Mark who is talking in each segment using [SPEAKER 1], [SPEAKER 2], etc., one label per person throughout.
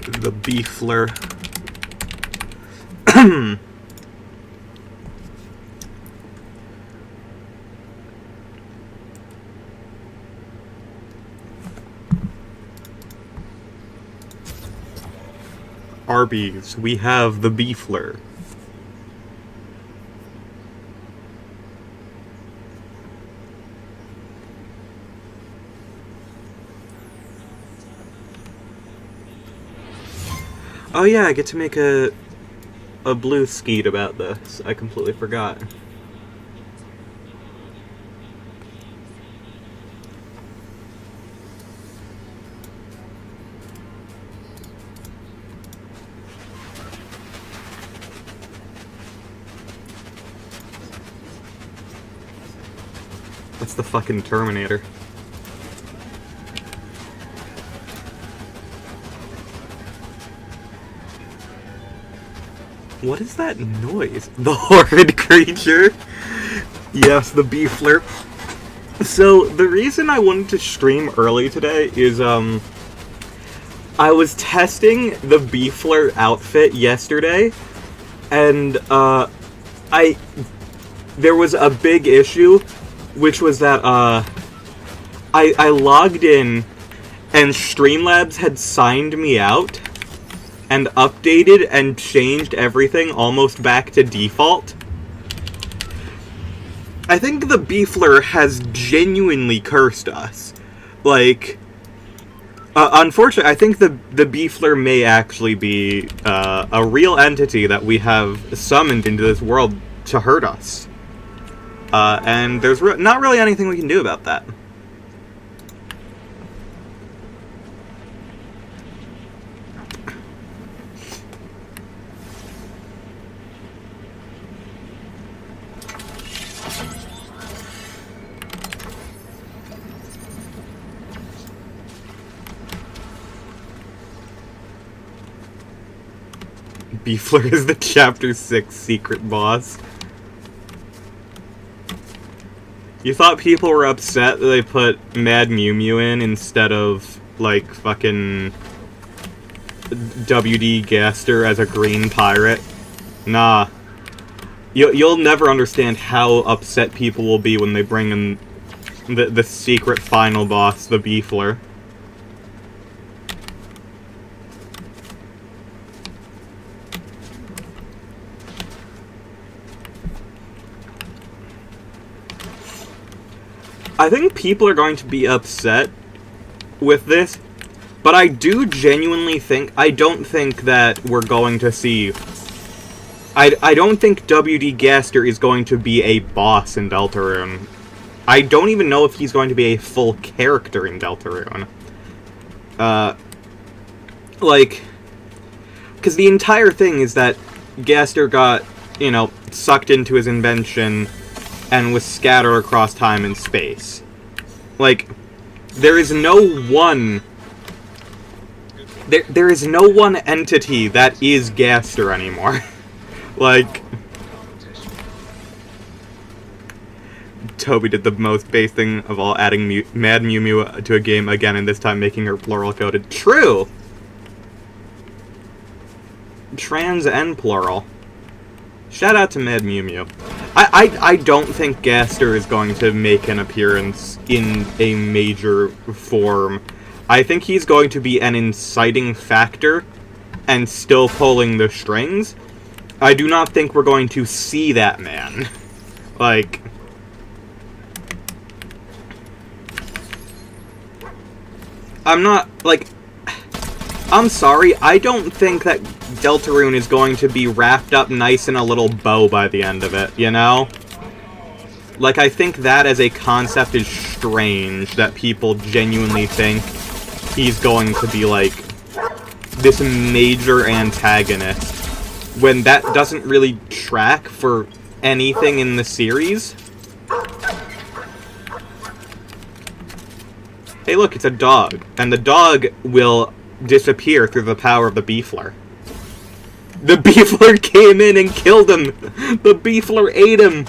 [SPEAKER 1] The Beefler. Arby's, we have the Beefler. Oh yeah, I get to make a blue skeet about this. I completely forgot. That's the fucking Terminator. What is that noise? The horrid creature? Yes, the Beefler. So, the reason I wanted to stream early today is, I was testing the Beefler outfit yesterday, and, there was a big issue, which was that, I logged in, and Streamlabs had signed me out, and updated and changed everything almost back to default. I think the Beefler has genuinely cursed us. Like, unfortunately, I think the Beefler may actually be a real entity that we have summoned into this world to hurt us. And there's not really anything we can do about that. Beefler is the Chapter 6 secret boss. You thought people were upset that they put Mad Mew Mew in instead of, like, fucking WD Gaster as a green pirate? Nah. You'll never understand how upset people will be when they bring in the secret final boss, the Beefler. I think people are going to be upset with this, but I do genuinely think, I don't think that we're going to see... I don't think WD Gaster is going to be a boss in Deltarune. I don't even know if he's going to be a full character in Deltarune. Like... Because the entire thing is that Gaster got, you know, sucked into his invention and was scattered across time and space. Like, there is no one... There is no one entity that is Gaster anymore. Like... Toby did the most base thing of all, adding Mad Mew Mew to a game again, and this time making her plural-coded. True! Trans and plural. Shout out to Mad Mew Mew. I don't think Gaster is going to make an appearance in a major form. I think he's going to be an inciting factor and still pulling the strings. I do not think we're going to see that man. Like... I'm not, like... I'm sorry, I don't think that Deltarune is going to be wrapped up nice in a little bow by the end of it, you know? Like, I think that as a concept is strange, that people genuinely think he's going to be, like, this major antagonist, when that doesn't really track for anything in the series. Hey look, it's a dog, and the dog will disappear through the power of the Beefler. The Beefler came in and killed him! The Beefler ate him!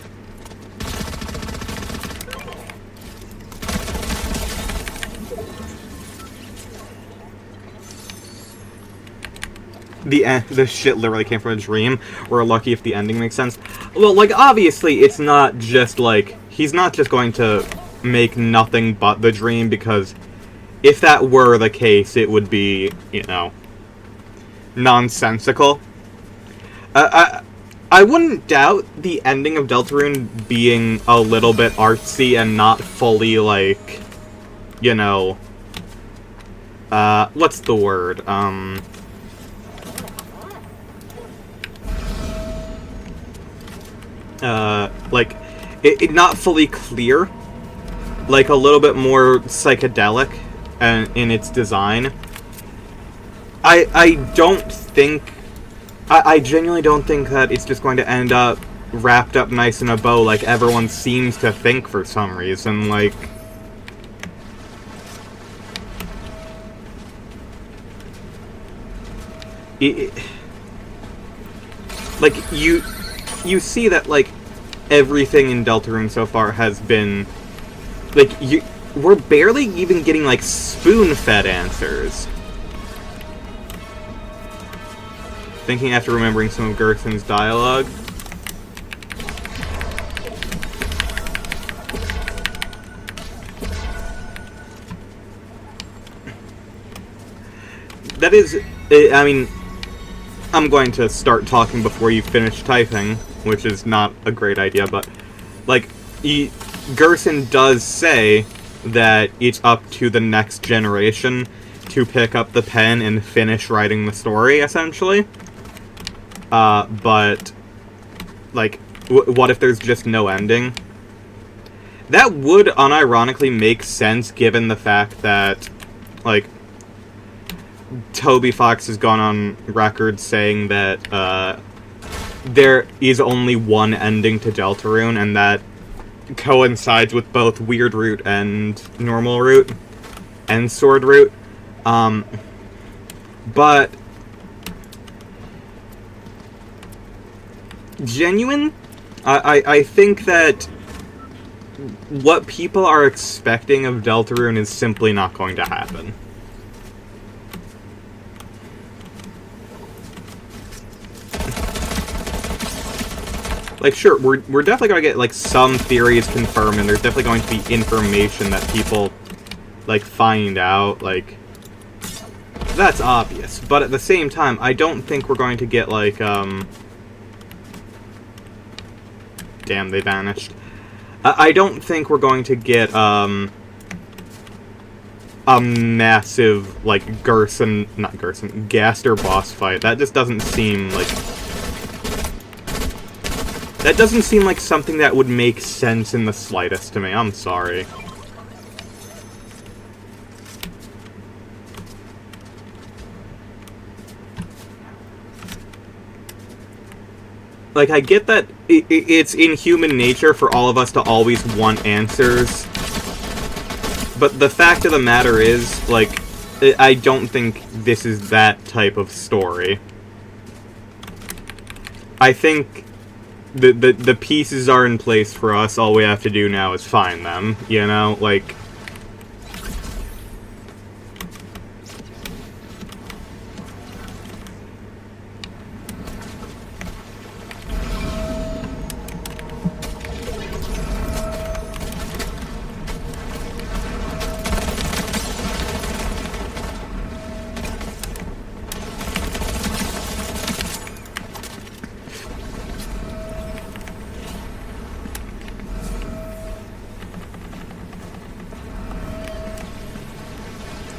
[SPEAKER 1] the shit literally came from a dream. We're lucky if the ending makes sense. Well, like, obviously, it's not just, like, he's not just going to make nothing but the dream, because if that were the case, it would be, you know, nonsensical. I wouldn't doubt the ending of Deltarune being a little bit artsy and not fully, like, you know, what's the word? Like, it not fully clear, like a little bit more psychedelic in its design. I don't think, I genuinely don't think that it's just going to end up wrapped up nice in a bow like everyone seems to think for some reason. Like, like, you see that, like, everything in Deltarune so far has been, like, we're barely even getting, like, spoon-fed answers. Thinking after remembering some of Gerson's dialogue. That is, I mean, I'm going to start talking before you finish typing, which is not a great idea, but, like, Gerson does say that it's up to the next generation to pick up the pen and finish writing the story, essentially. But, like, what if there's just no ending? That would unironically make sense given the fact that, like, Toby Fox has gone on record saying that, there is only one ending to Deltarune, and that coincides with both Weird Route and Normal Route and Sword Route. But genuine, I think that what people are expecting of Deltarune is simply not going to happen. Like, sure, we're definitely going to get, like, some theories confirmed, and there's definitely going to be information that people, like, find out, like, that's obvious. But at the same time, I don't think we're going to get, like, damn, they vanished. I don't think we're going to get, a massive, like, Gaster boss fight. That just doesn't seem, like... That doesn't seem like something that would make sense in the slightest to me. I'm sorry. Like, I get that it's in human nature for all of us to always want answers. But the fact of the matter is, like, I don't think this is that type of story. I think the pieces are in place for us. All we have to do now is find them, you know? Like...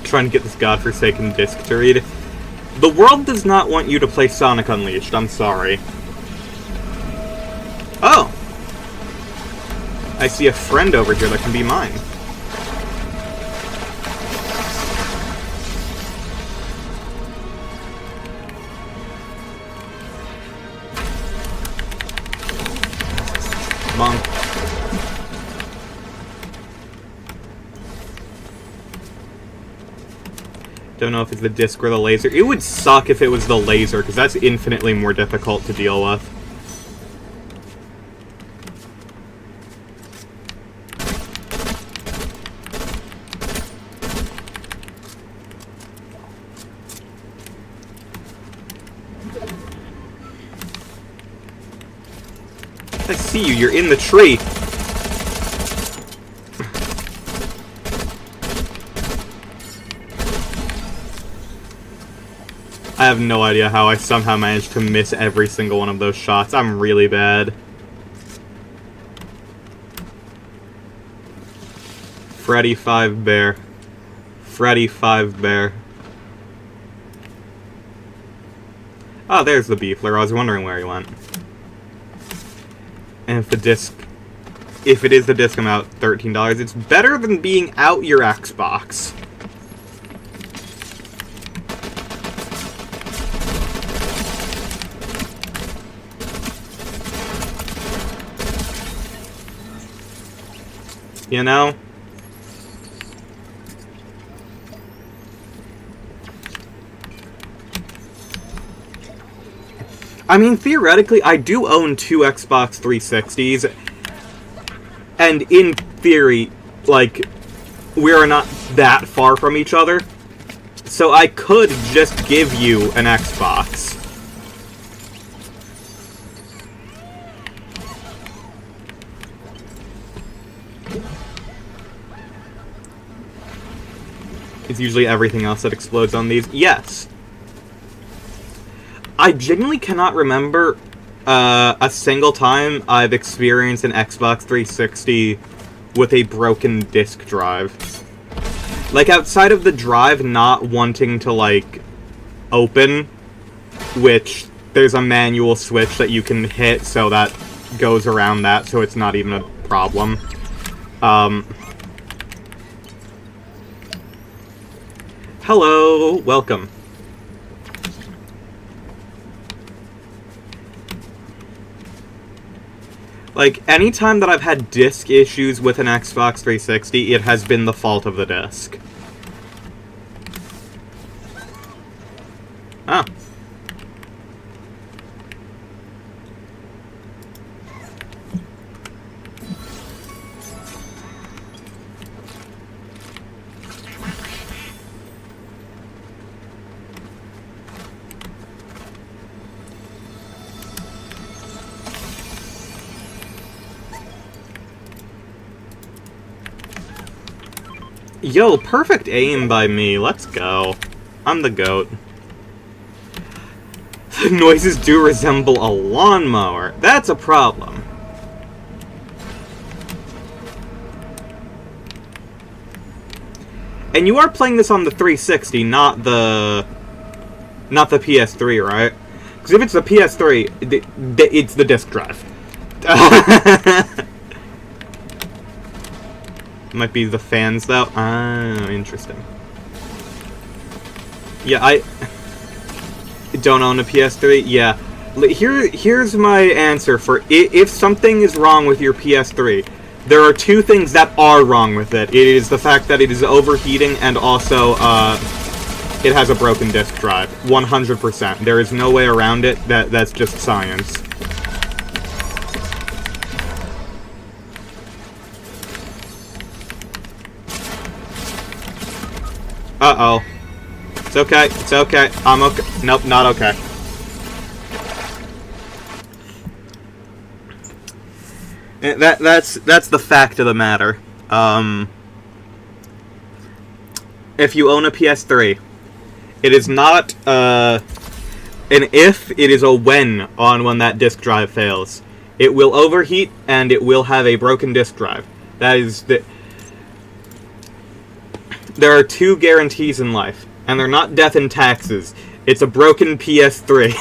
[SPEAKER 1] trying to get this godforsaken disc to read. The world does not want you to play Sonic Unleashed, I'm sorry. Oh! I see a friend over here that can be mine. Come on. Don't know if it's the disc or the laser. It would suck if it was the laser, because that's infinitely more difficult to deal with. I see you, you're in the tree. I have no idea how I somehow managed to miss every single one of those shots. I'm really bad. Freddy 5 Bear. Freddy 5 Bear. Oh, there's the Beefler. I was wondering where he went. And if it is the disc amount, $13, it's better than being out your Xbox. You know? I mean, theoretically, I do own 2 Xbox 360s, and in theory, like, we are not that far from each other, so I could just give you an Xbox. It's usually everything else that explodes on these. Yes. I genuinely cannot remember a single time I've experienced an Xbox 360 with a broken disk drive. Like, outside of the drive not wanting to, like, open, which there's a manual switch that you can hit so that goes around that, so it's not even a problem. Hello, welcome. Like, anytime that I've had disk issues with an Xbox 360, it has been the fault of the disk. Oh. Yo, perfect aim by me. Let's go. I'm the GOAT. The noises do resemble a lawnmower. That's a problem. And you are playing this on the 360, not the PS3, right? Because if it's the PS3, it's the disc drive. Might be the fans, though. Ah, interesting. Yeah, I don't own a PS3. Yeah. Here's my answer for if something is wrong with your PS3. There are 2 things that are wrong with it. It is the fact that it is overheating, and also, it has a broken disk drive. 100%. There is no way around it. That's just science. Uh-oh. It's okay. It's okay. I'm okay. Nope, not okay. That's the fact of the matter. If you own a PS3, it is not an if, it is a when on when that disk drive fails. It will overheat, and it will have a broken disk drive. That is the... There are 2 guarantees in life, and they're not death and taxes. It's a broken PS3.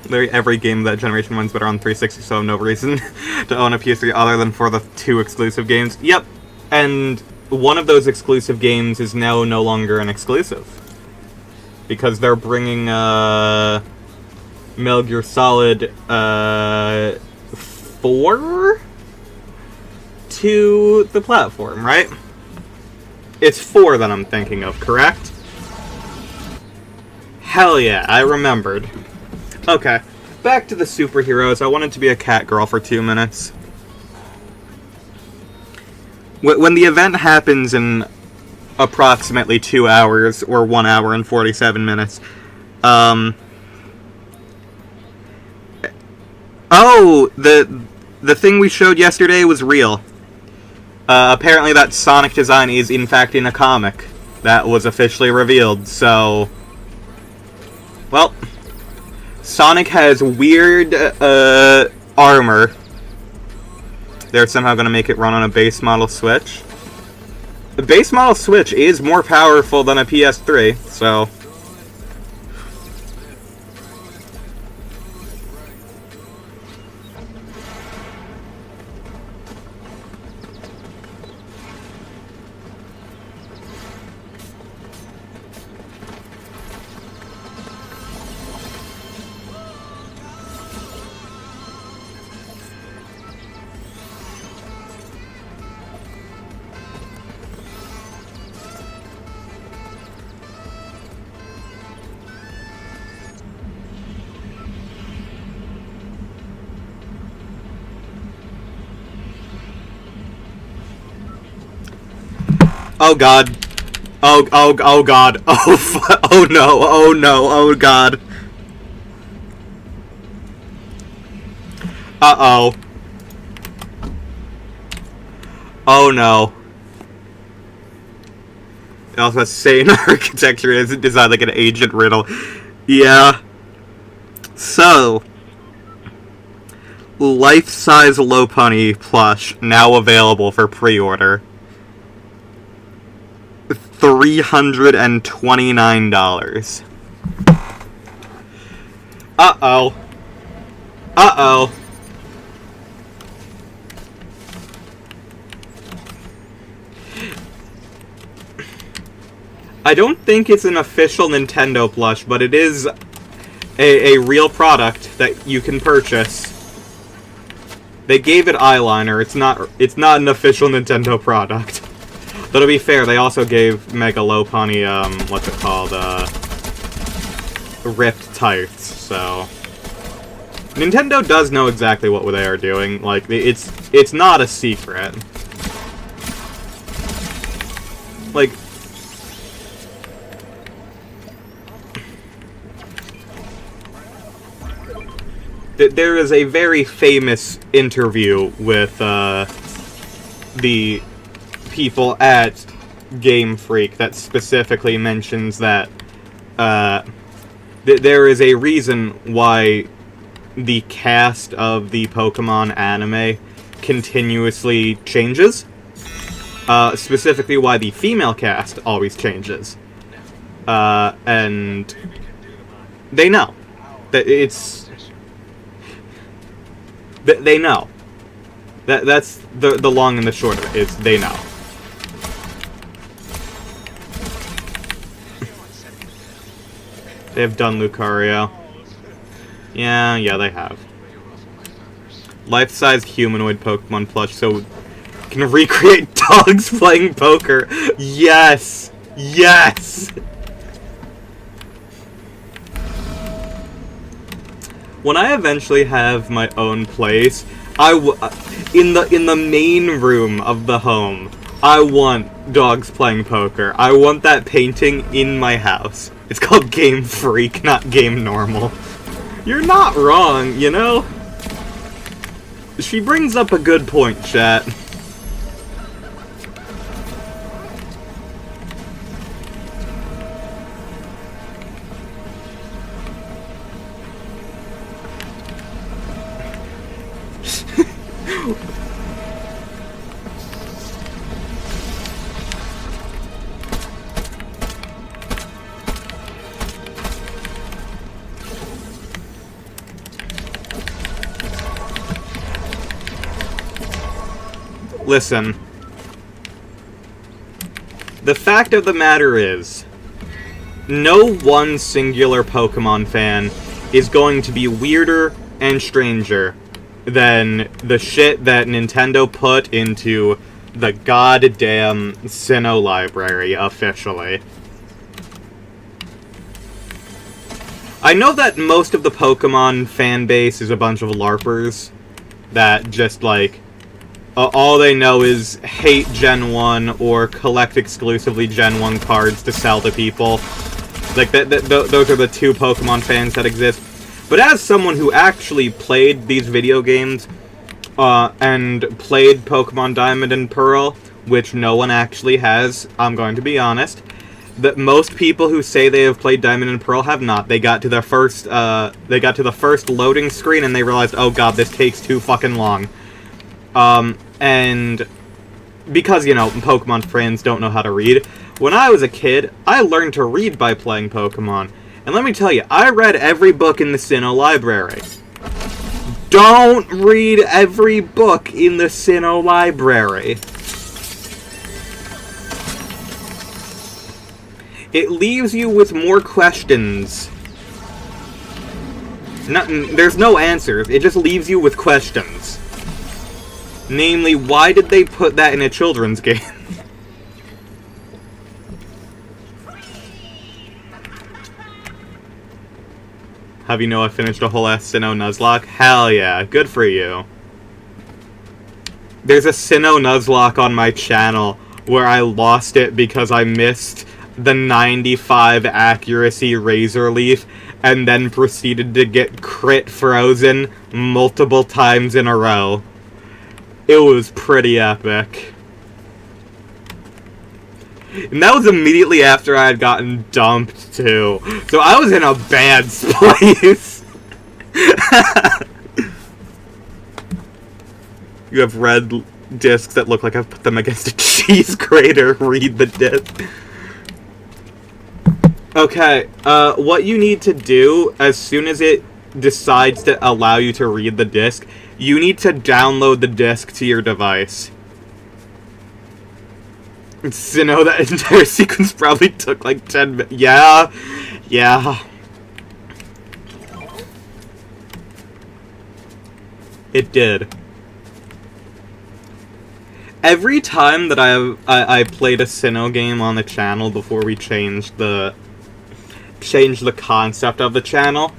[SPEAKER 1] Literally every game of that generation runs better on 360, so I have no reason to own a PS3 other than for the 2 exclusive games. Yep. And one of those exclusive games is now no longer an exclusive. Because they're bringing, Metal Gear Solid, 4 to the platform, right? It's 4 that I'm thinking of, correct? Hell yeah, I remembered. Okay. back to the superheroes. I wanted to be a cat girl for 2 minutes. When the event happens in approximately 2 hours, or 1 hour and 47 minutes, oh, the thing we showed yesterday was real. Apparently that Sonic design is in fact in a comic. That was officially revealed, so... Well, Sonic has weird, armor. They're somehow gonna make it run on a base model Switch. The base model Switch is more powerful than a PS3, so... Oh god. Oh god. Oh no. Oh no. Oh god. Uh-oh. Oh no. It also has sane architecture. It isn't designed like an ancient riddle. Yeah. So, life-size Lopunny plush now available for pre-order. $329. Uh-oh. Uh-oh. I don't think it's an official Nintendo plush, but it is a real product that you can purchase. They gave it eyeliner. It's not an official Nintendo product. Though to be fair, they also gave Mega Lopunny, what's it called, ripped tights, so... Nintendo does know exactly what they are doing, like, it's not a secret. Like... There is a very famous interview with, the people at Game Freak that specifically mentions that there is a reason why the cast of the Pokemon anime continuously changes. Specifically why the female cast always changes. And they know that it's... They know. That's the long and the short of it, is they know. They have done Lucario. Yeah, they have. Life-size humanoid Pokemon plush, so you can recreate dogs playing poker. Yes! Yes! When I eventually have my own place, in the main room of the home, I want dogs playing poker. I want that painting in my house. It's called Game Freak, not Game Normal. You're not wrong, you know? She brings up a good point, chat. Listen. The fact of the matter is, no one singular Pokemon fan is going to be weirder and stranger than the shit that Nintendo put into the goddamn Sinnoh library officially. I know that most of the Pokemon fan base is a bunch of LARPers that just, like, all they know is hate Gen 1 or collect exclusively Gen 1 cards to sell to people. Like, those are the two Pokemon fans that exist. But as someone who actually played these video games, and played Pokemon Diamond and Pearl, which no one actually has, I'm going to be honest, that most people who say they have played Diamond and Pearl have not. They got to the first loading screen and they realized, oh god, this takes too fucking long. And because, you know, Pokemon fans don't know how to read, when I was a kid, I learned to read by playing Pokemon. And let me tell you, I read every book in the Sinnoh library. Don't read every book in the Sinnoh library. It leaves you with more questions. There's no answers, it just leaves you with questions. Namely, why did they put that in a children's game? Have you know I finished a whole ass Sinnoh Nuzlocke? Hell yeah, good for you. There's a Sinnoh Nuzlocke on my channel where I lost it because I missed the 95 accuracy Razor Leaf and then proceeded to get crit frozen multiple times in a row. It was pretty epic. And that was immediately after I had gotten dumped, too. So I was in a bad place. You have red discs that look like I've put them against a cheese grater. Read the disc. Okay, what you need to do, as soon as it decides to allow you to read the disc, you need to download the disc to your device. Sinnoh, that entire sequence probably took like 10 minutes. Yeah. It did. Every time that I played a Sinnoh game on the channel before we changed the concept of the channel,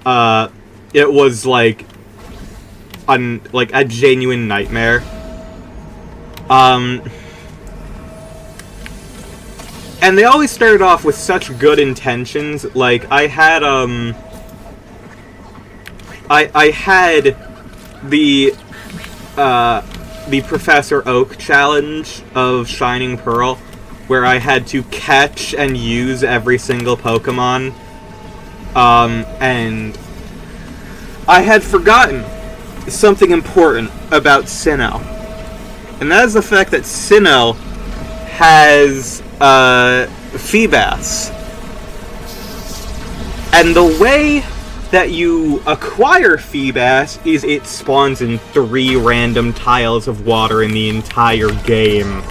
[SPEAKER 1] it was like a genuine nightmare. And they always started off with such good intentions. Like, I had the Professor Oak challenge of Shining Pearl, where I had to catch and use every single Pokemon. And I had forgotten something important about Sinnoh. And that is the fact that Sinnoh has Feebas. And the way that you acquire Feebas is it spawns in 3 random tiles of water in the entire game.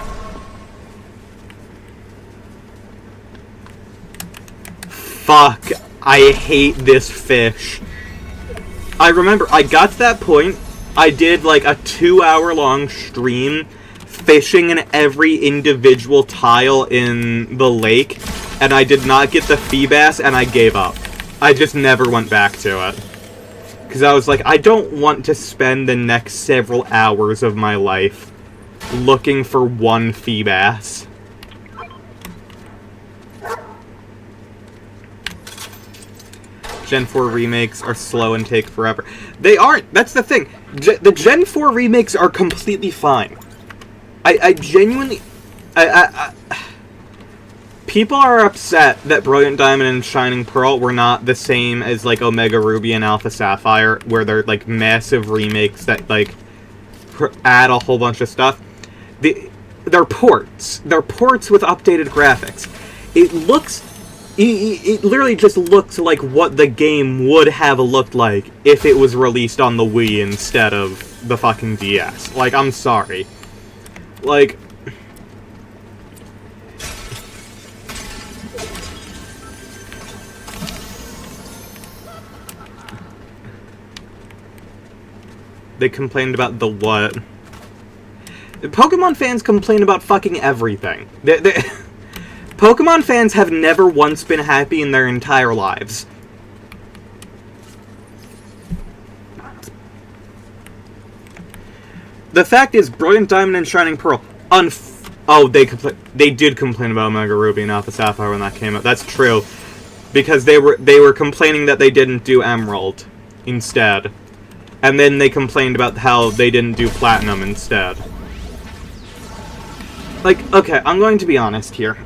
[SPEAKER 1] Fuck, I hate this fish. I remember, I got to that point, I did like a 2-hour-long stream fishing in every individual tile in the lake, and I did not get the Feebas, and I gave up. I just never went back to it. Because I was like, I don't want to spend the next several hours of my life looking for one Feebas. Gen 4 remakes are slow and take forever. They aren't! That's the thing! The Gen 4 remakes are completely fine. I genuinely... People are upset that Brilliant Diamond and Shining Pearl were not the same as, like, Omega Ruby and Alpha Sapphire, where they're, like, massive remakes that, like, add a whole bunch of stuff. They're ports. They're ports with updated graphics. It looks... It literally just looks like what the game would have looked like if it was released on the Wii instead of the fucking DS. Like, I'm sorry. Like... They complained about the what? Pokemon fans complain about fucking everything. Pokemon fans have never once been happy in their entire lives. The fact is, Brilliant Diamond and Shining Pearl, they did complain about Omega Ruby and Alpha Sapphire when that came out. That's true. Because they were complaining that they didn't do Emerald instead. And then they complained about how they didn't do Platinum instead. Like, okay, I'm going to be honest here.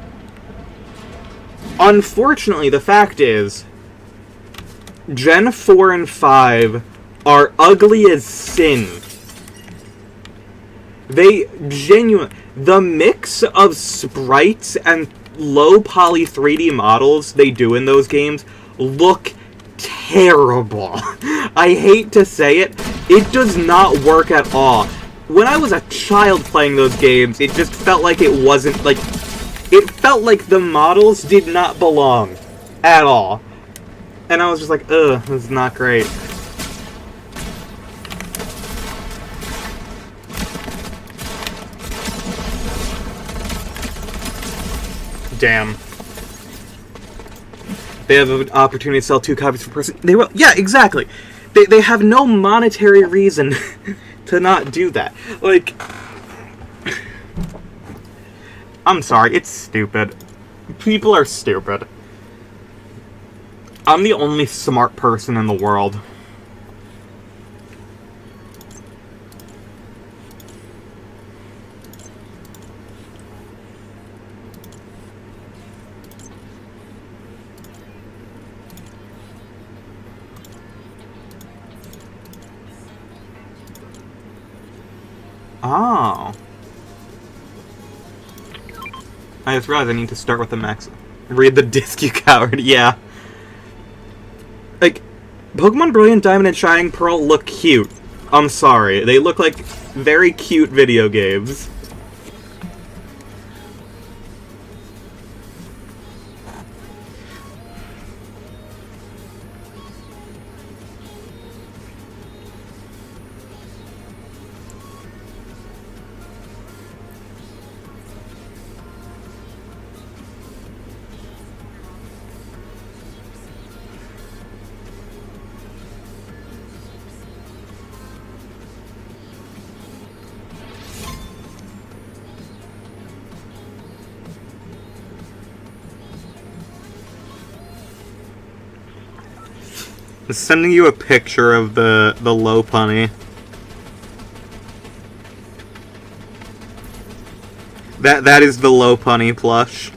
[SPEAKER 1] Unfortunately, the fact is, Gen 4 and 5 are ugly as sin. They genuinely... The mix of sprites and low poly 3D models they do in those games look terrible. I hate to say it, it does not work at all. When I was a child playing those games, it just felt like it wasn't, like... It felt like the models did not belong at all. And I was just like, ugh, this is not great. Damn. They have an opportunity to sell 2 copies per person. They will. Yeah, exactly. They have no monetary reason to not do that. Like, I'm sorry, it's stupid. People are stupid. I'm the only smart person in the world. Oh. I just realized I need to start with the max. Read the disc, you coward. Yeah. Like, Pokemon Brilliant Diamond and Shining Pearl look cute. I'm sorry. They look like very cute video games. Sending you a picture of the Lopunny. That is the Lopunny plush.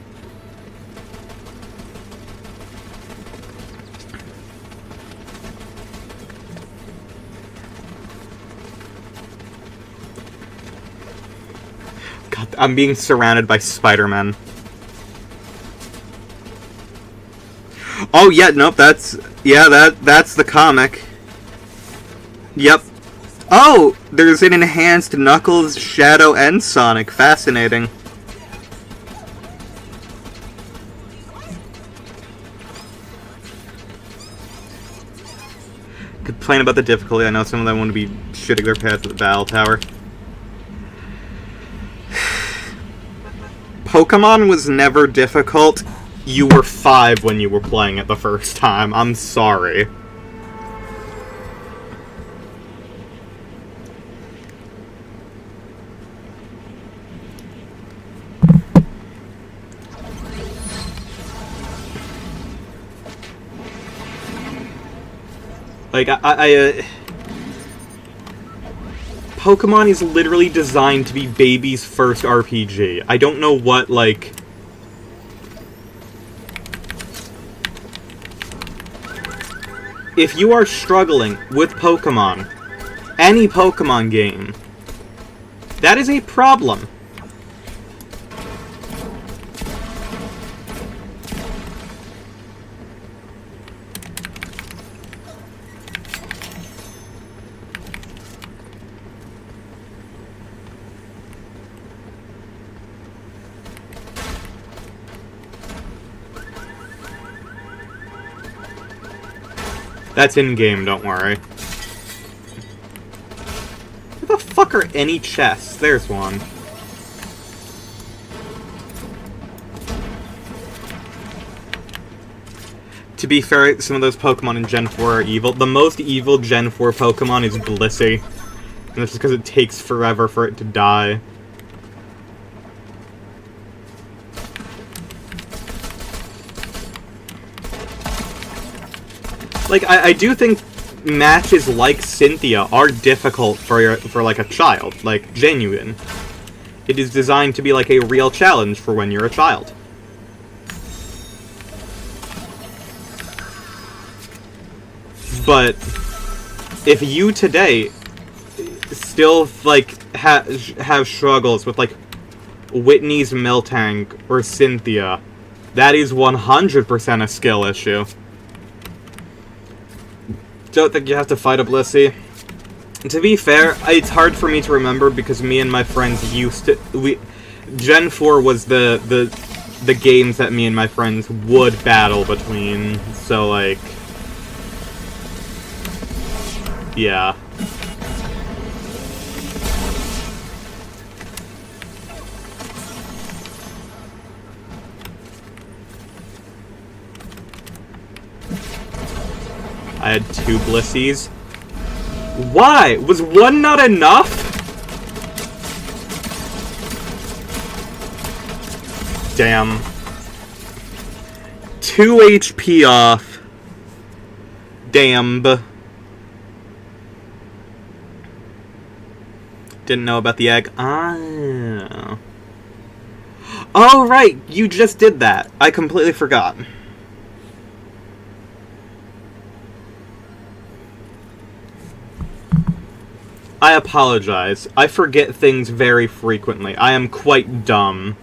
[SPEAKER 1] God, I'm being surrounded by Spider-Man. Oh yeah, nope, that's the comic. Yep. Oh, there's an enhanced Knuckles, Shadow, and Sonic. Fascinating. Complain about the difficulty. I know some of them want to be shitting their pants at the Battle Tower. Pokemon was never difficult. You were 5 when you were playing it the first time. I'm sorry. Like, Pokemon is literally designed to be baby's first RPG. I don't know what, like... If you are struggling with Pokemon, any Pokemon game, that is a problem. That's in-game, don't worry. Where the fuck are any chests? There's one. To be fair, some of those Pokemon in Gen 4 are evil. The most evil Gen 4 Pokemon is Blissey. And that's just because it takes forever for it to die. Like, I do think matches like Cynthia are difficult for like a child, like genuine. It is designed to be like a real challenge for when you're a child. But if you today still like have struggles with like Whitney's Miltank or Cynthia, that is 100% a skill issue. Don't think you have to fight a Blissey. To be fair, it's hard for me to remember because me and my friends used to... Gen 4 was the games that me and my friends would battle between, so, like... Yeah. I had 2 Blissies. Why? Was one not enough? Damn. 2 HP off. Damn. Didn't know about the egg. Ah. Oh, right. You just did that. I completely forgot. I apologize. I forget things very frequently. I am quite dumb.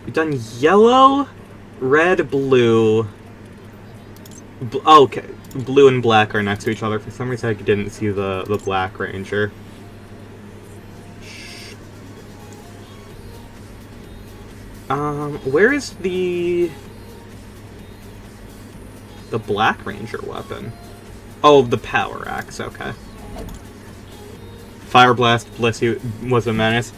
[SPEAKER 1] We've done yellow, red, blue. Okay. Blue and black are next to each other. For some reason I didn't see the Black Ranger. Where is the Black Ranger weapon? Oh, the Power Axe, okay. Fire Blast Blissey was a menace.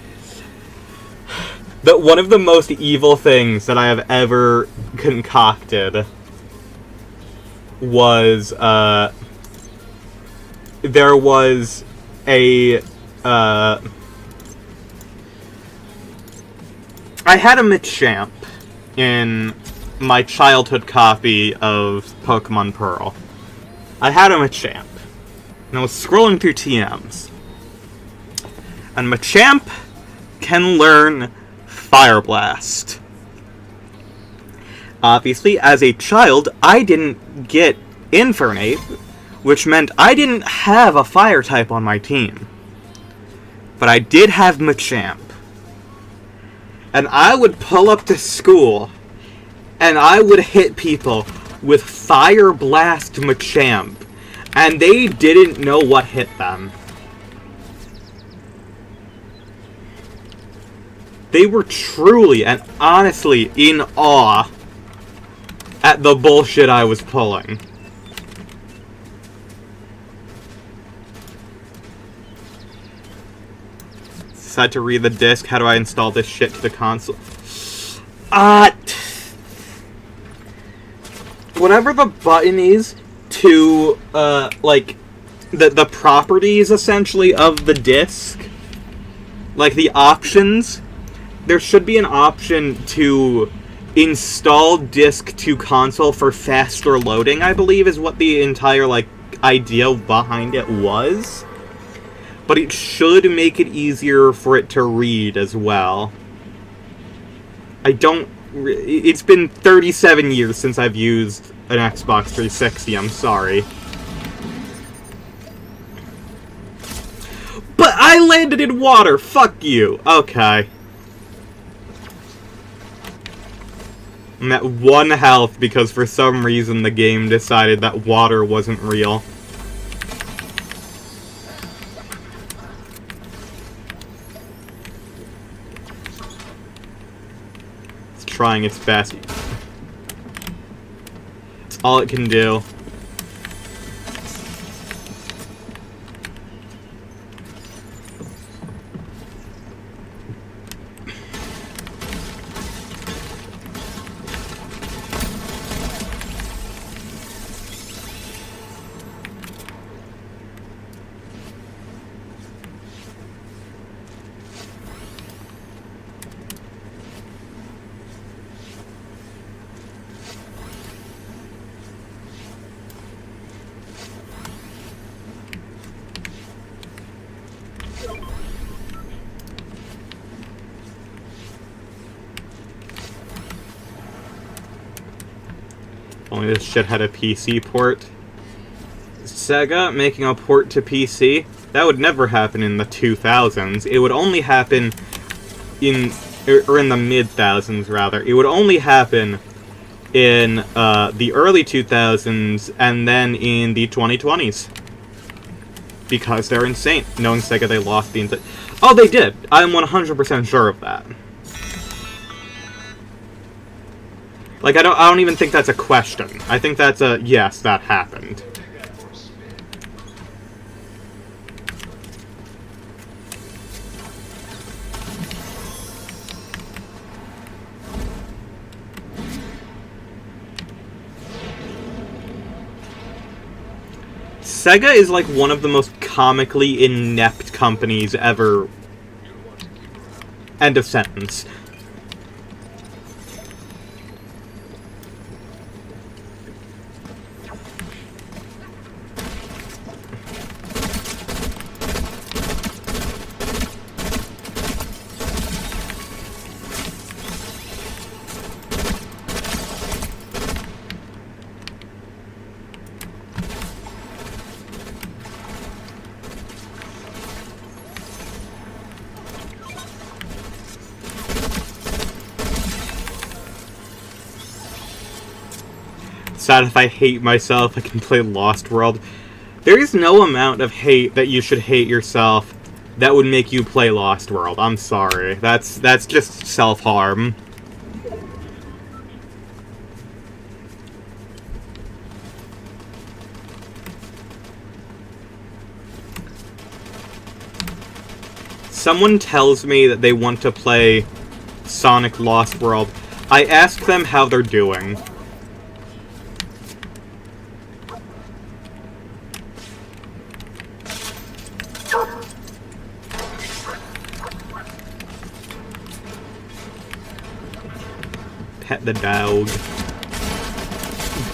[SPEAKER 1] One of the most evil things that I have ever concocted was, there was a, I had a Machamp in my childhood copy of Pokemon Pearl. I had a Machamp, and I was scrolling through TMs. And Machamp can learn Fire Blast. Obviously, as a child, I didn't get Infernape, which meant I didn't have a Fire type on my team. But I did have Machamp. And I would pull up to school, and I would hit people with Fire Blast Machamp, and they didn't know what hit them. They were truly and honestly in awe at the bullshit I was pulling. Decide to read the disc. How do I install this shit to the console? Whatever the button is to, like, the properties, essentially, of the disc, like, the options, there should be an option to install disc to console for faster loading, I believe, is what the entire, like, idea behind it was. But it should make it easier for it to read as well. It's been 37 years since I've used an Xbox 360, I'm sorry. But I landed in water, fuck you! Okay. I'm at 1 health because for some reason the game decided that water wasn't real. It's trying its best. It's all it can do. only this shit had a PC port. Sega making a port to PC? That would never happen in the 2000s. It would only happen in the mid-thousands, rather. It would only happen in the early 2000s and then in the 2020s. Because they're insane. Knowing Sega, they lost the insane. Oh, they did! I'm 100% sure of that. Like, I don't even think that's a question. I think that's a, yes, that happened. Sega is like one of the most comically inept companies ever. End of sentence. Sad if I hate myself, I can play Lost World. There is no amount of hate that you should hate yourself that would make you play Lost World. I'm sorry. That's just self-harm. Someone tells me that they want to play Sonic Lost World. I ask them how they're doing. Pet the dog.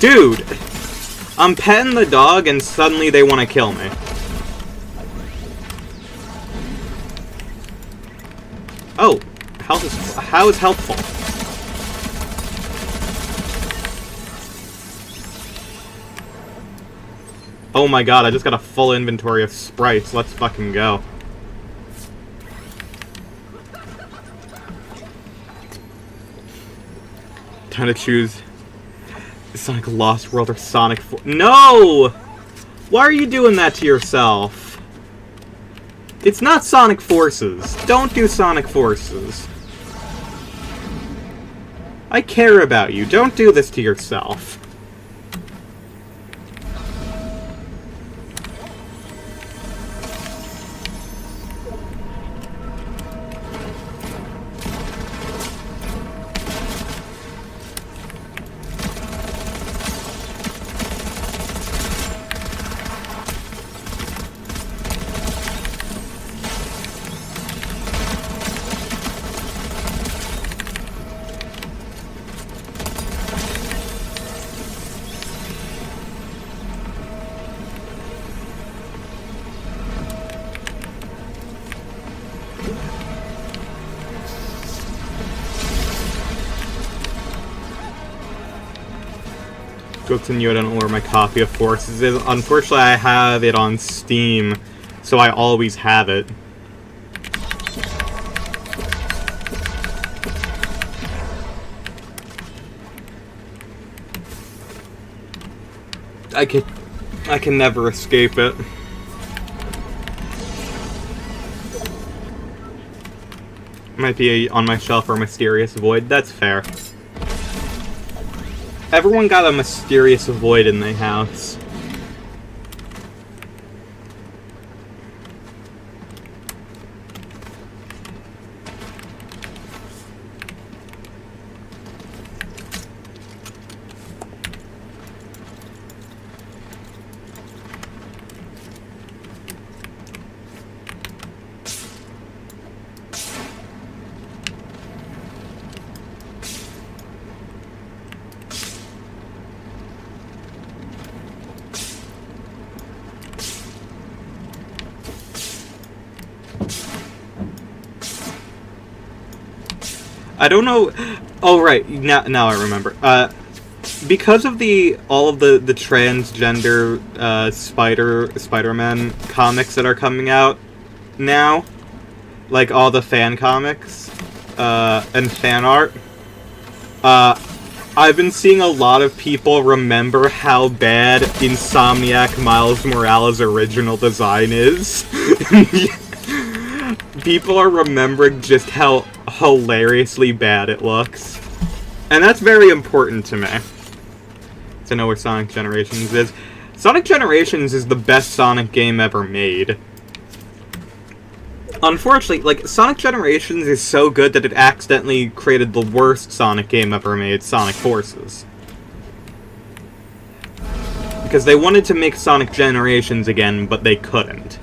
[SPEAKER 1] Dude! I'm petting the dog and suddenly they want to kill me. Oh, health is... how is helpful? Oh my god, I just got a full inventory of sprites. Let's fucking go. Time to choose Sonic Lost World or Sonic No! Why are you doing that to yourself? It's not Sonic Forces. Don't do Sonic Forces. I care about you. Don't do this to yourself. Continue, I don't know where my copy of Forces is. Unfortunately, I have it on Steam, so I always have it. I can never escape it. Might be on my shelf or Mysterious Void. That's fair. Everyone got a Mysterious Void in their house. I don't know. Oh, right. Now I remember. because of all of the transgender Spider-Man comics that are coming out now, like all the fan comics and fan art, I've been seeing a lot of people remember how bad Insomniac Miles Morales' original design is. People are remembering just how hilariously bad it looks. And that's very important to me. To know where Sonic Generations is. Sonic Generations is the best Sonic game ever made. Unfortunately, like, Sonic Generations is so good that it accidentally created the worst Sonic game ever made, Sonic Forces. Because they wanted to make Sonic Generations again, but they couldn't.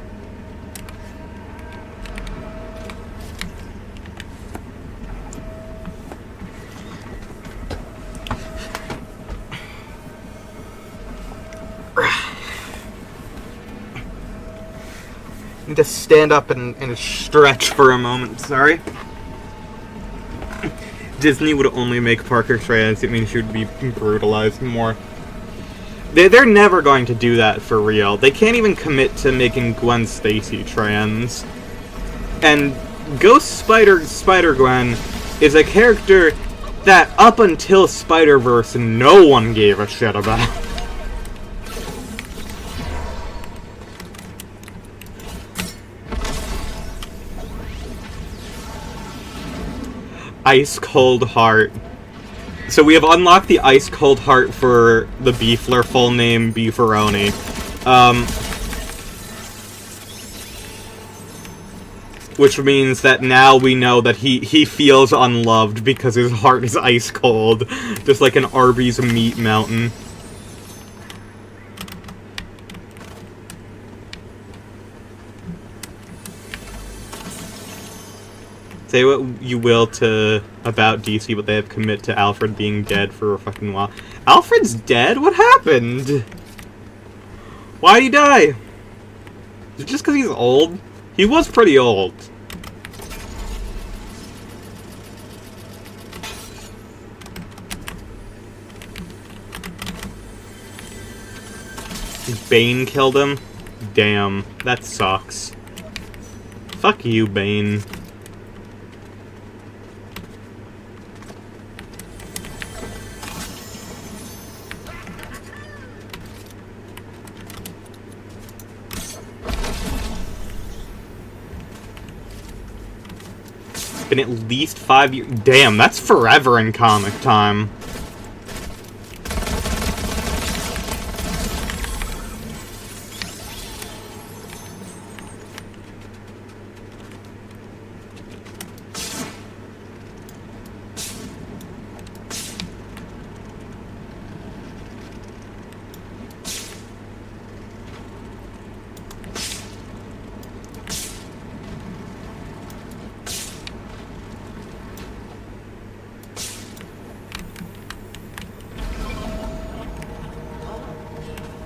[SPEAKER 1] Need to stand up and stretch for a moment, sorry. Disney would only make Parker trans, it means she would be brutalized more. They're never going to do that for real. They can't even commit to making Gwen Stacy trans. And Ghost Spider-Gwen is a character that up until Spider-Verse no one gave a shit about. Ice Cold Heart. So we have unlocked the Ice Cold Heart for the Beefler, full name Beefaroni. Which means that now we know that he feels unloved because his heart is ice cold. Just like an Arby's meat mountain. Say what you will about DC, but they have commit to Alfred being dead for a fucking while. Alfred's dead? What happened? Why'd he die? Is it just because he's old? He was pretty old. Bane killed him? Damn, that sucks. Fuck you, Bane. Been at least 5 years. Damn, that's forever in comic time.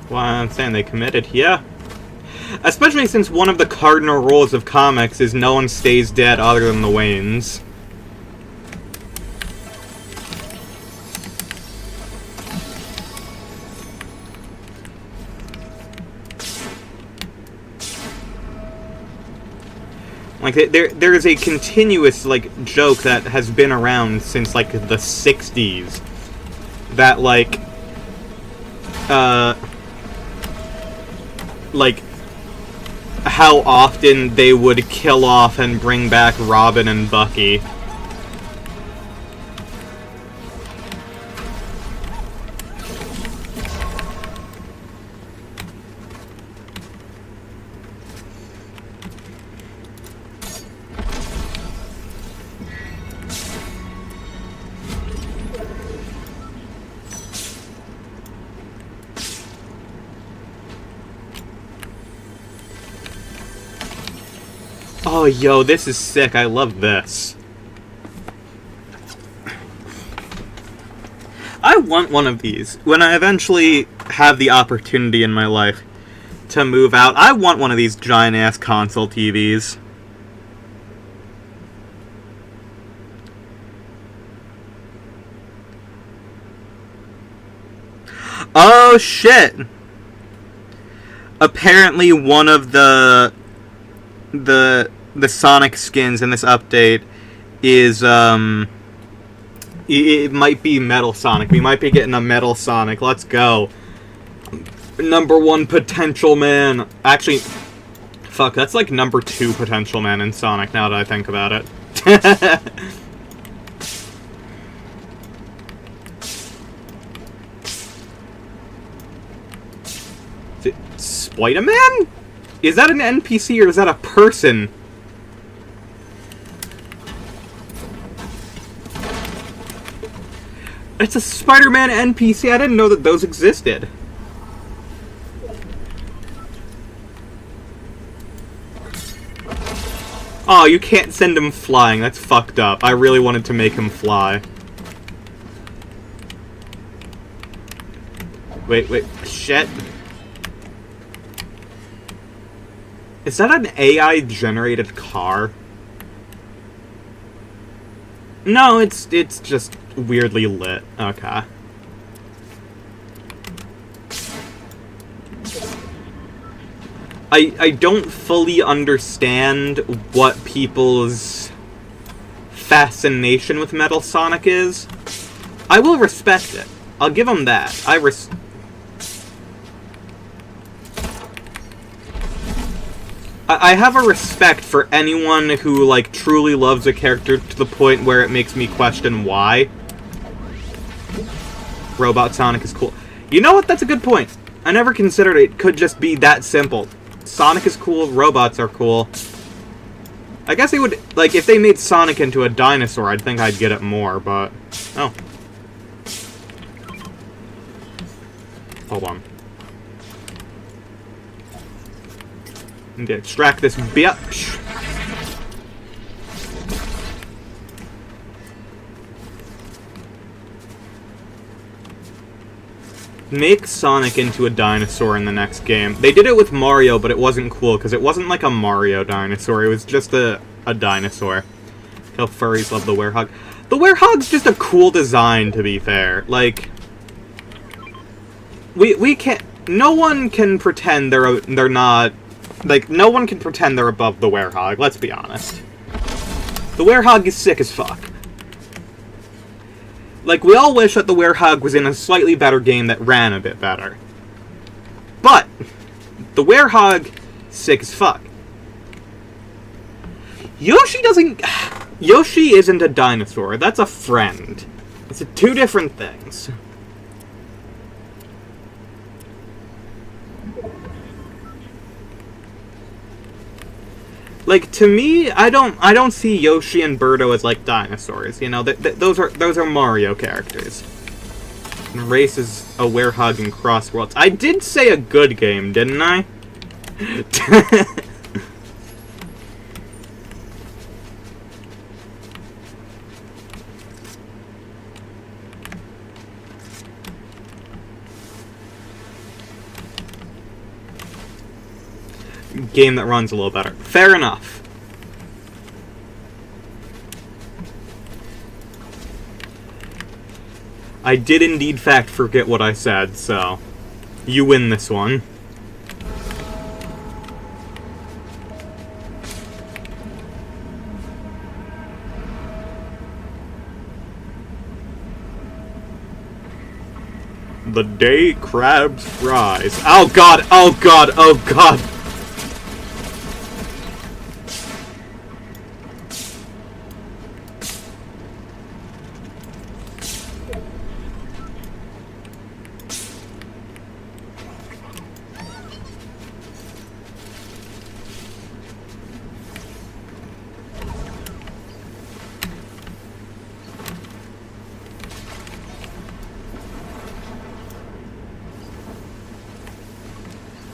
[SPEAKER 1] Well, I'm saying they committed, yeah. Especially since one of the cardinal rules of comics is no one stays dead other than the Waynes. Like, there is a continuous, like, joke that has been around since, like, the 60s. That, like, how often they would kill off and bring back Robin and Bucky. Oh, yo, this is sick. I love this. I want one of these. When I eventually have the opportunity in my life to move out, I want one of these giant-ass console TVs. Oh, shit! Apparently one of the Sonic skins in this update is, it might be Metal Sonic. We might be getting a Metal Sonic. Let's go. Number 1 Potential Man. Actually, fuck, that's like number 2 Potential Man in Sonic, now that I think about it. Is it Spider-Man? Is that an NPC or is that a person? It's a Spider-Man NPC. I didn't know that those existed. Oh, you can't send him flying. That's fucked up. I really wanted to make him fly. Wait. Shit. Is that an AI-generated car? No, it's just weirdly lit. Okay. I don't fully understand what people's fascination with Metal Sonic is. I will respect it. I'll give them that. I have a respect for anyone who, like, truly loves a character to the point where it makes me question why. Robot Sonic is cool. You know what? That's a good point. I never considered it could just be that simple. Sonic is cool, robots are cool. I guess they would, like, if they made Sonic into a dinosaur, I'd think I'd get it more, but... Oh. Hold on. Need to extract this bitch. Make Sonic into a dinosaur in the next game. They did it with Mario, but it wasn't cool, because it wasn't like a Mario dinosaur. It was just a dinosaur. How furries love the werehog. The werehog's just a cool design, to be fair. Like, we can't... No one can pretend they're not... Like, no one can pretend they're above the werehog, let's be honest. The werehog is sick as fuck. Like, we all wish that the werehog was in a slightly better game that ran a bit better. But, the werehog, sick as fuck. Yoshi doesn't... Yoshi isn't a dinosaur, that's a friend. It's two different things. Like, to me, I don't see Yoshi and Birdo as, like, dinosaurs, you know? Those are Mario characters. And Race is a werehog in Crossworlds. I did say a good game, didn't I? Game that runs a little better. Fair enough. I did indeed fact forget what I said, so you win this one. The day crabs rise. Oh god, oh god, oh god.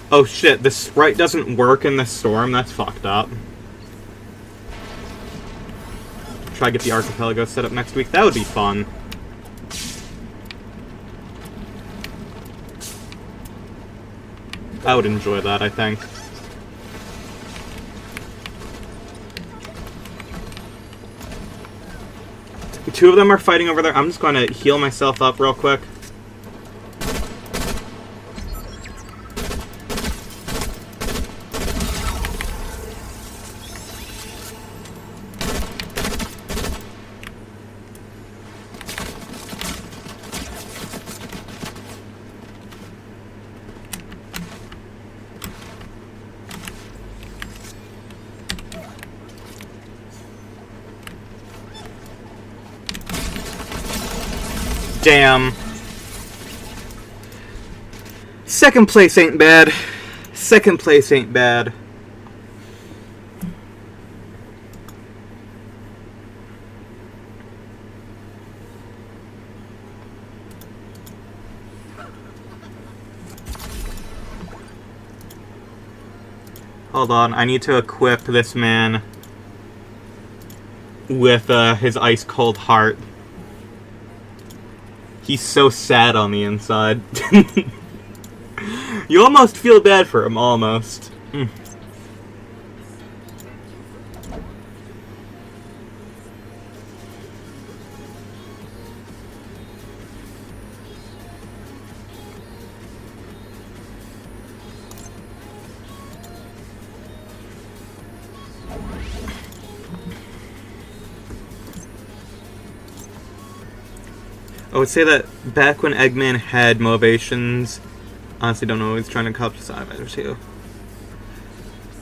[SPEAKER 1] Oh shit, the sprite doesn't work in the storm? That's fucked up. Try to get the archipelago set up next week. That would be fun. I would enjoy that, I think. Two of them are fighting over there. I'm just going to heal myself up real quick. Damn. Second place ain't bad. Second place ain't bad. Hold on, I need to equip this man with his ice-cold heart. He's so sad on the inside. You almost feel bad for him, almost. I would say that back when Eggman had motivations, honestly don't know what he's trying to accomplish either too.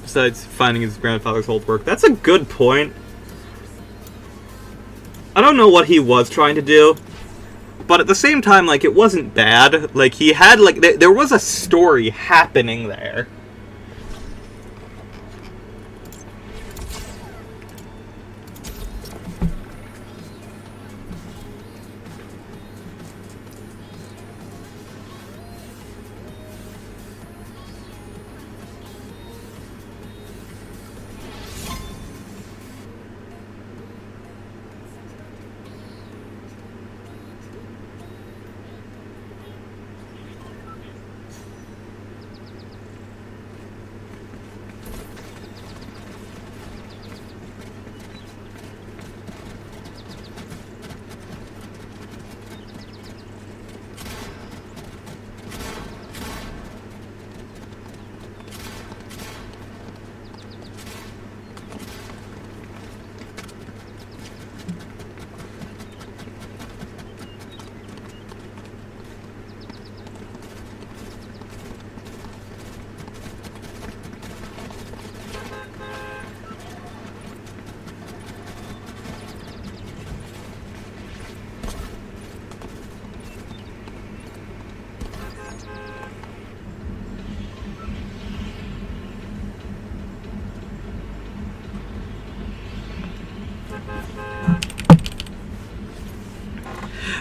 [SPEAKER 1] Besides finding his grandfather's old work. That's a good point. I don't know what he was trying to do, but at the same time, like, it wasn't bad. Like, he had, like, there was a story happening there.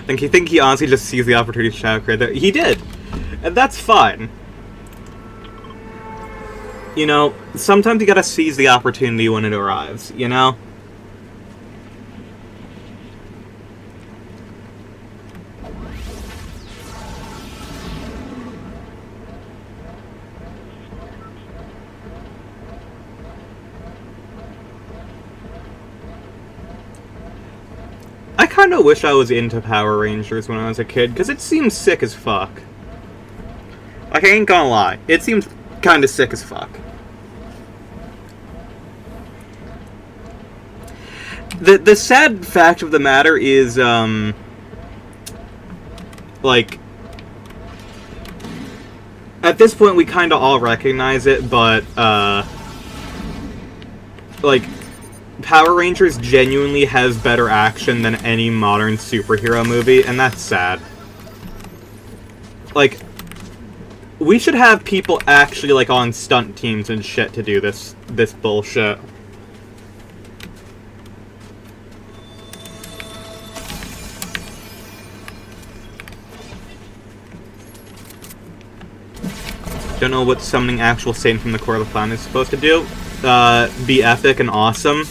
[SPEAKER 1] I think he honestly just sees the opportunity to shout create. He did, and that's fine. You know, sometimes you gotta seize the opportunity when it arrives, you know? I kinda wish I was into Power Rangers when I was a kid, because it seems sick as fuck. Like, I ain't gonna lie. It seems kinda sick as fuck. The sad fact of the matter is, like, at this point we kinda all recognize it, but, like, Power Rangers genuinely has better action than any modern superhero movie, and that's sad. Like, we should have people actually, like, on stunt teams and shit to do this bullshit. Don't know what summoning actual Satan from the core of the planet is supposed to do. Be epic and awesome.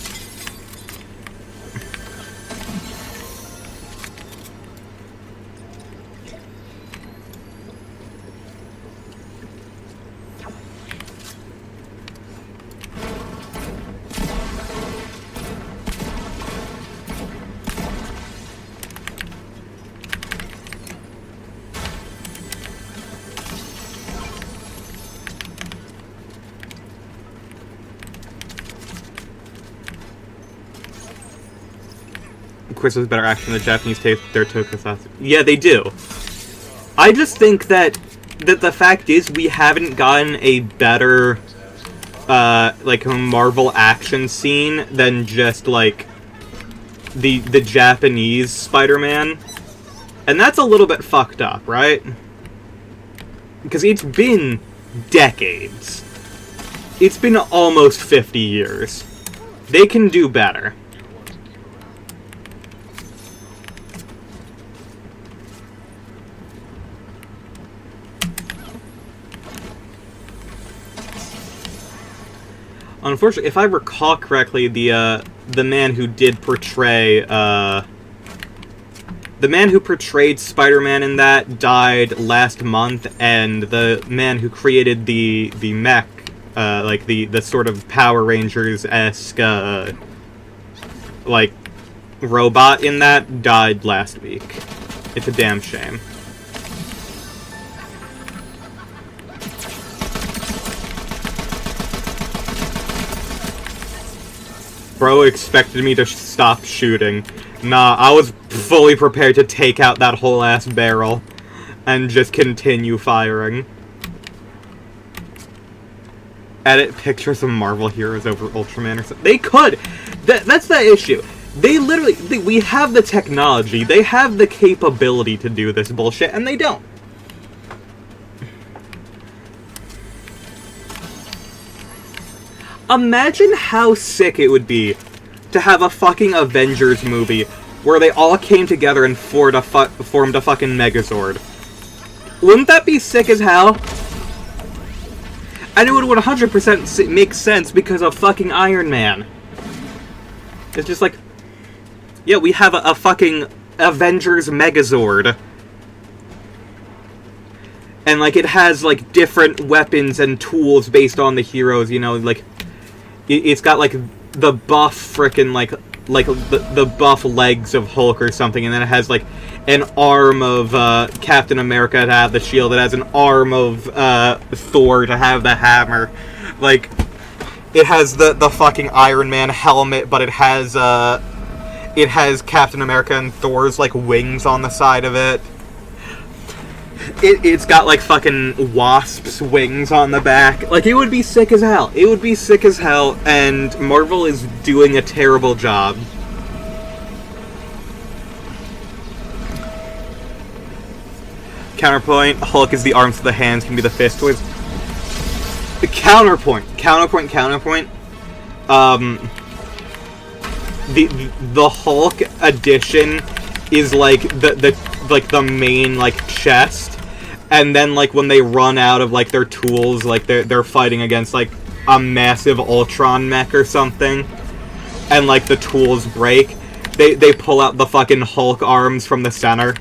[SPEAKER 1] Of course, there's better action than the Japanese take their tokusatsu. Yeah, they do. I just think that the fact is we haven't gotten a better, like, Marvel action scene than just, like, the Japanese Spider-Man. And that's a little bit fucked up, right? Because it's been decades. It's been almost 50 years. They can do better. Unfortunately, if I recall correctly, the man who did portray, the man who portrayed Spider-Man in that died last month, and the man who created the mech, like the sort of Power Rangers-esque, like, robot in that, died last week. It's a damn shame. Bro expected me to stop shooting. Nah, I was fully prepared to take out that whole ass barrel and just continue firing. Edit pictures of Marvel heroes over Ultraman or something. They could! That's the issue. They literally... we have the technology, they have the capability to do this bullshit, and they don't. Imagine how sick it would be to have a fucking Avengers movie where they all came together and formed a fucking Megazord. Wouldn't that be sick as hell? And it would 100% make sense because of fucking Iron Man. It's just like, yeah, we have a fucking Avengers Megazord. And, like, it has, like, different weapons and tools based on the heroes, you know, like... It's got, like, the buff frickin', like the buff legs of Hulk or something, and then it has, like, an arm of, Captain America to have the shield, it has an arm of, Thor to have the hammer. Like, it has the fucking Iron Man helmet, but it has Captain America and Thor's, like, wings on the side of it. It's got, like, fucking Wasp's wings on the back. Like, it would be sick as hell. It would be sick as hell, and Marvel is doing a terrible job. Counterpoint, Hulk is the arms to the hands, can be the fist towards... Counterpoint. The Hulk edition is, like, the main, like, chest. And then, like, when they run out of, like, their tools, like, they're fighting against, like, a massive Ultron mech or something, and, like, the tools break, they pull out the fucking Hulk arms from the center.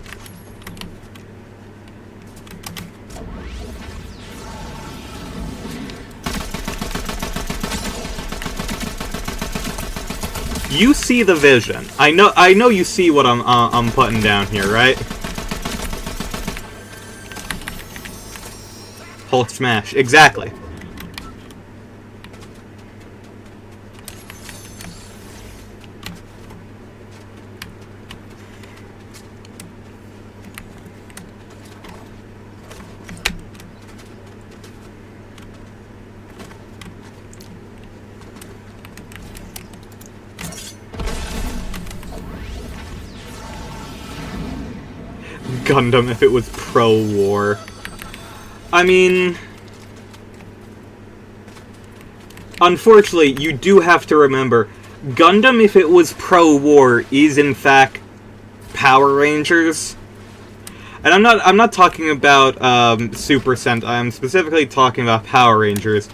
[SPEAKER 1] You see the vision. I know you see what I'm putting down here, right? Hulk smash. Exactly. Gundam if it was pro-war. I mean... Unfortunately, you do have to remember, Gundam if it was pro-war is in fact Power Rangers. And I'm not talking about Super Sentai, I'm specifically talking about Power Rangers.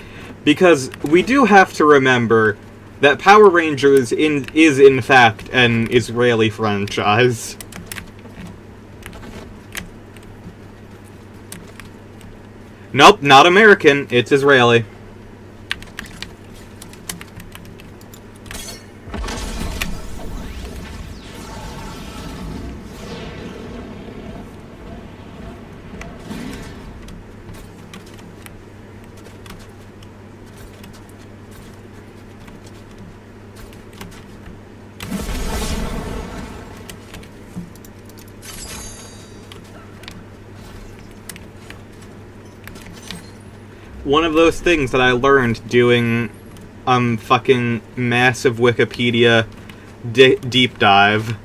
[SPEAKER 1] Because we do have to remember that Power Rangers is in fact an Israeli franchise. Nope, not American, it's Israeli. One of those things that I learned doing fucking massive Wikipedia deep dive.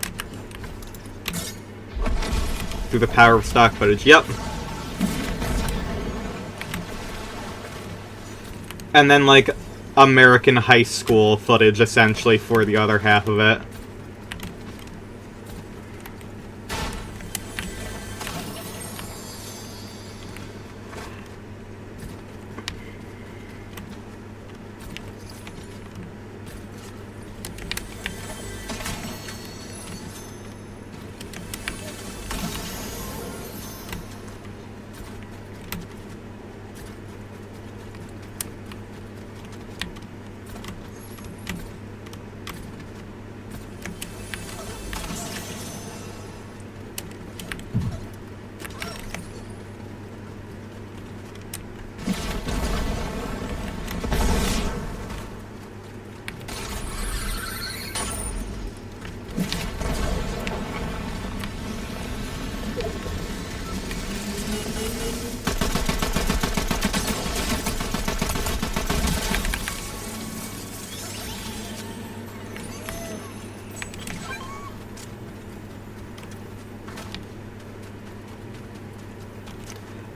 [SPEAKER 1] through the power of stock footage. Yep. And then, like, American high school footage, essentially, for the other half of it.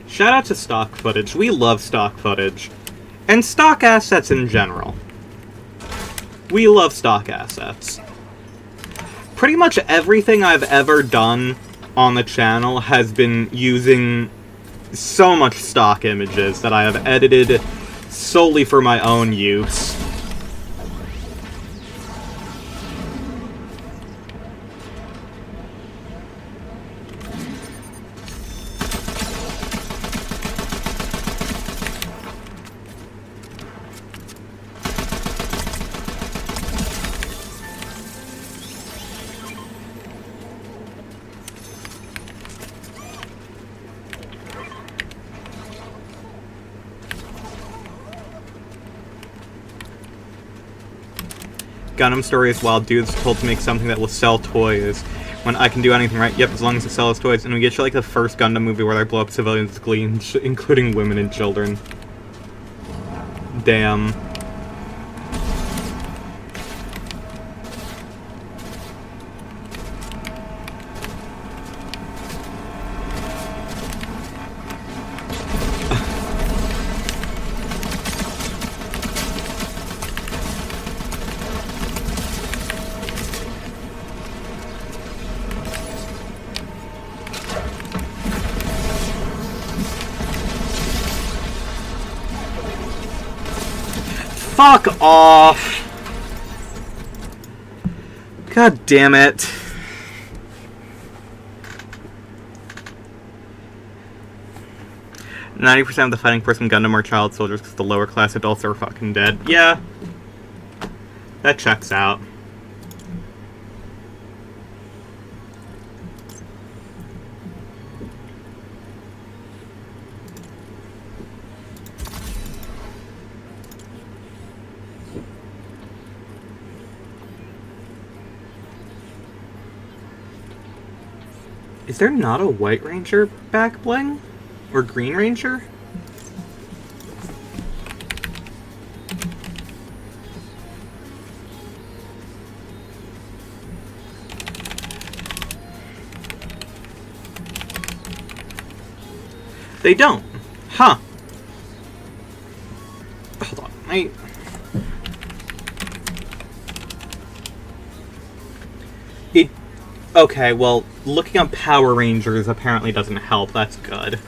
[SPEAKER 1] Shout out to stock footage. We love stock footage. And stock assets in general. We love stock assets. Pretty much everything I've ever done on the channel has been using so much stock images that I have edited solely for my own use. Gundam story is wild. Dudes told to make something that will sell toys. When I can do anything right, yep, as long as it sells toys. And we get you like the first Gundam movie where they blow up civilians, including women and children. Damn. Fuck off! God damn it. "90% of the fighting force in Gundam are child soldiers because the lower class adults are fucking dead." Yeah. That checks out. Is there not a White Ranger back bling? Or Green Ranger? They don't. Huh. Hold on. Okay, well, looking up Power Rangers apparently doesn't help. That's good.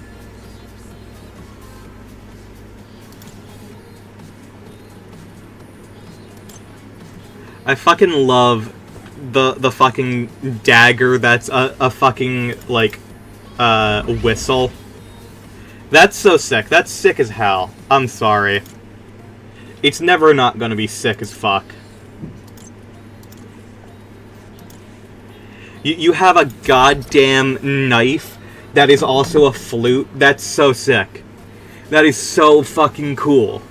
[SPEAKER 1] I fucking love the fucking dagger that's a fucking, like, whistle. That's so sick. That's sick as hell. I'm sorry. It's never not gonna be sick as fuck. You have a goddamn knife that is also a flute. That's so sick. That is so fucking cool.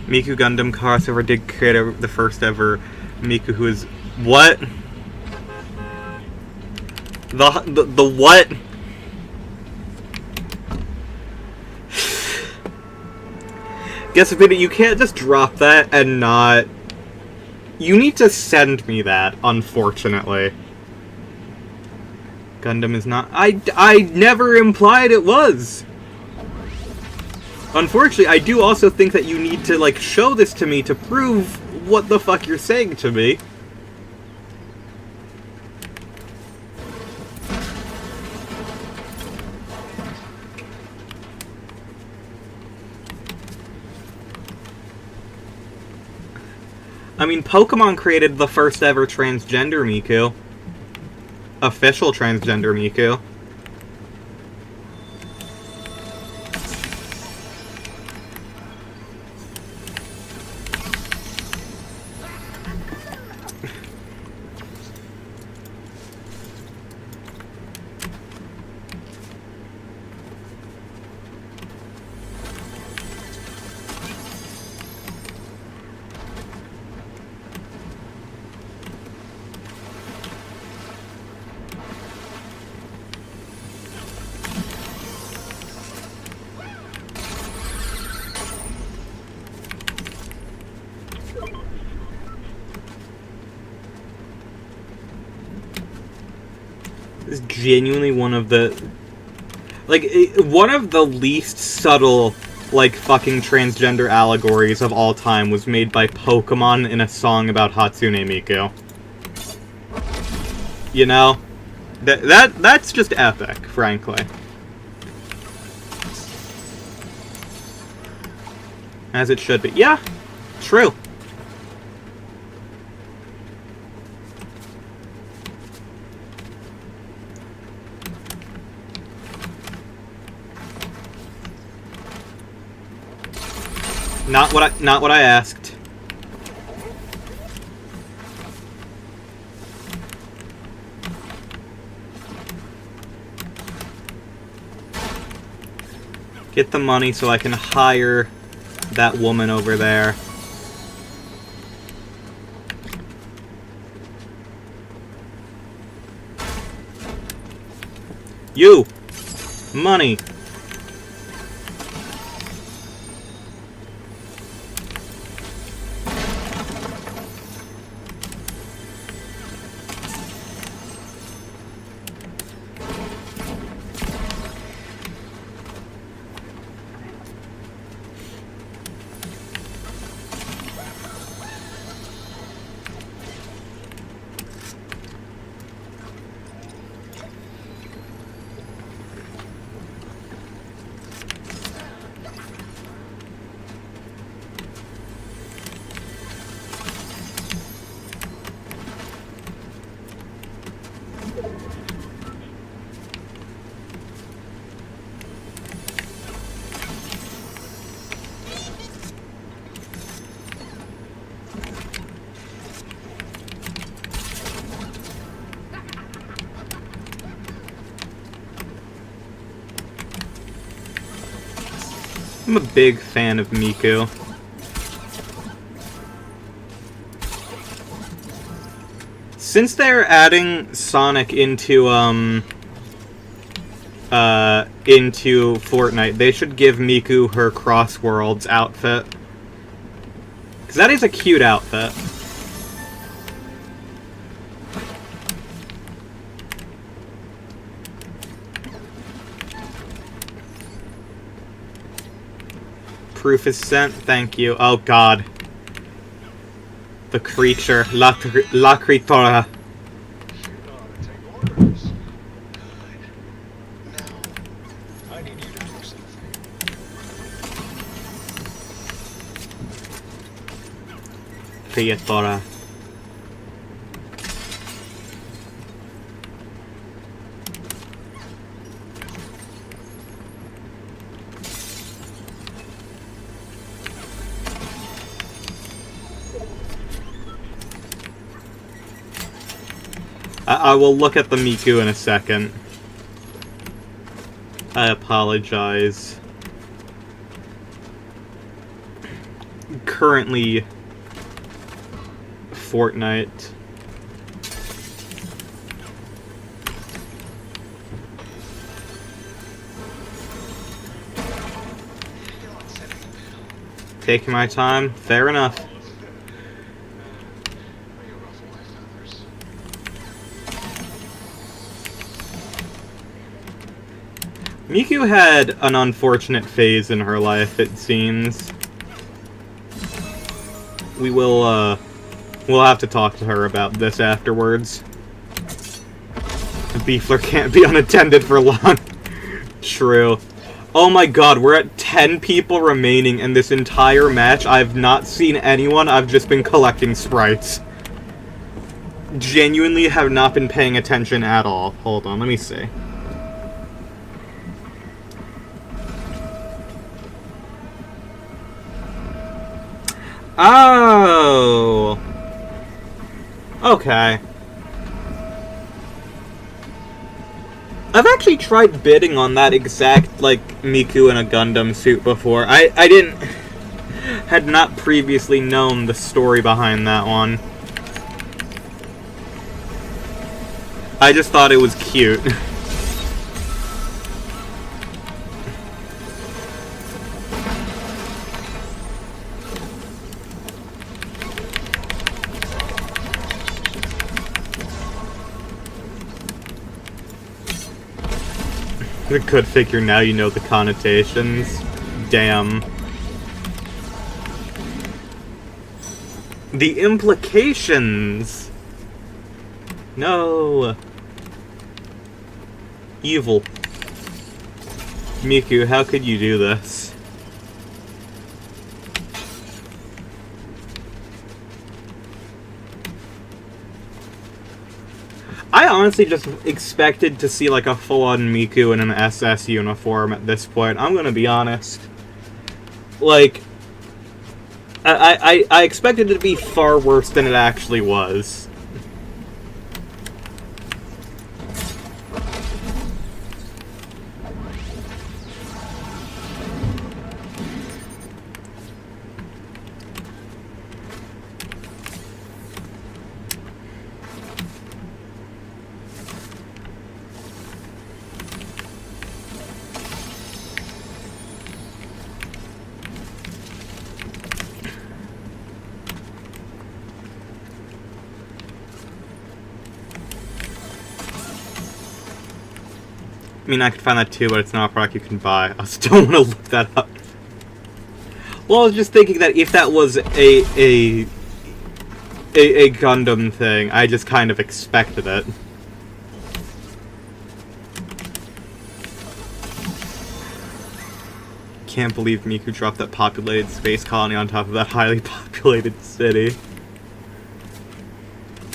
[SPEAKER 1] Miku Gundam crossover did create the first ever Miku who is... What? The what? Guess Vita, you can't just drop that and not... You need to send me that, unfortunately. Gundam is not... I never implied it was! Unfortunately, I do also think that you need to, like, show this to me to prove what the fuck you're saying to me. I mean, Pokemon created the first ever transgender Miku. Official transgender Miku. Is genuinely one of the... Like, one of the least subtle, like, fucking transgender allegories of all time was made by Pokemon in a song about Hatsune Miku. You know? That's just epic, frankly. As it should be. Yeah, true. Not what I asked. Get the money so I can hire that woman over there. You! Money! I'm a big fan of Miku. Since they're adding Sonic into Fortnite, they should give Miku her Crossworlds outfit. Because that is a cute outfit. Proof is sent, thank you. Oh god. The creature. La Criatura. Criatura. I will look at the Miku in a second. I apologize. currently Fortnite. Taking my time, fair enough. Miku had an unfortunate phase in her life, it seems. We'll have to talk to her about this afterwards. Beefler can't be unattended for long. True. Oh my god, we're at 10 people remaining in this entire match. I've not seen anyone, I've just been collecting sprites. Genuinely have not been paying attention at all. Hold on, let me see. Oh! Okay. I've actually tried bidding on that exact, like, Miku in a Gundam suit before. I had not previously known the story behind that one. I just thought it was cute. A good figure, now you know the connotations. Damn. The implications! No! Evil. Miku, how could you do this? I honestly just expected to see like a full-on Miku in an SS uniform at this point. I'm gonna be honest. Like, I expected it to be far worse than it actually was. I mean, I could find that too, but it's not a product you can buy. I still want to look that up. Well, I was just thinking that if that was a Gundam thing, I just kind of expected it. Can't believe Miku dropped that populated space colony on top of that highly populated city.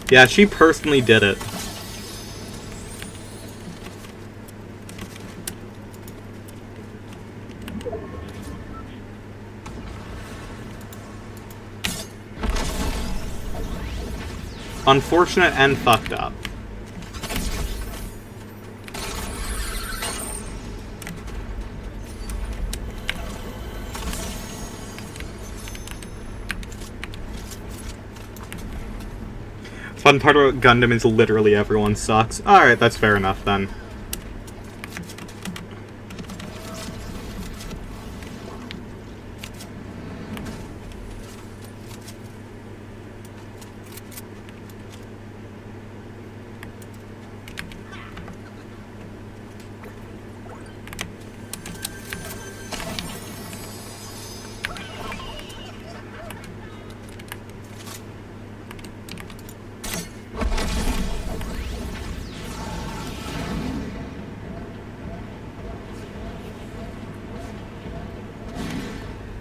[SPEAKER 1] Yeah, she personally did it. Unfortunate and fucked up. Fun part about Gundam is literally everyone sucks. Alright, that's fair enough then.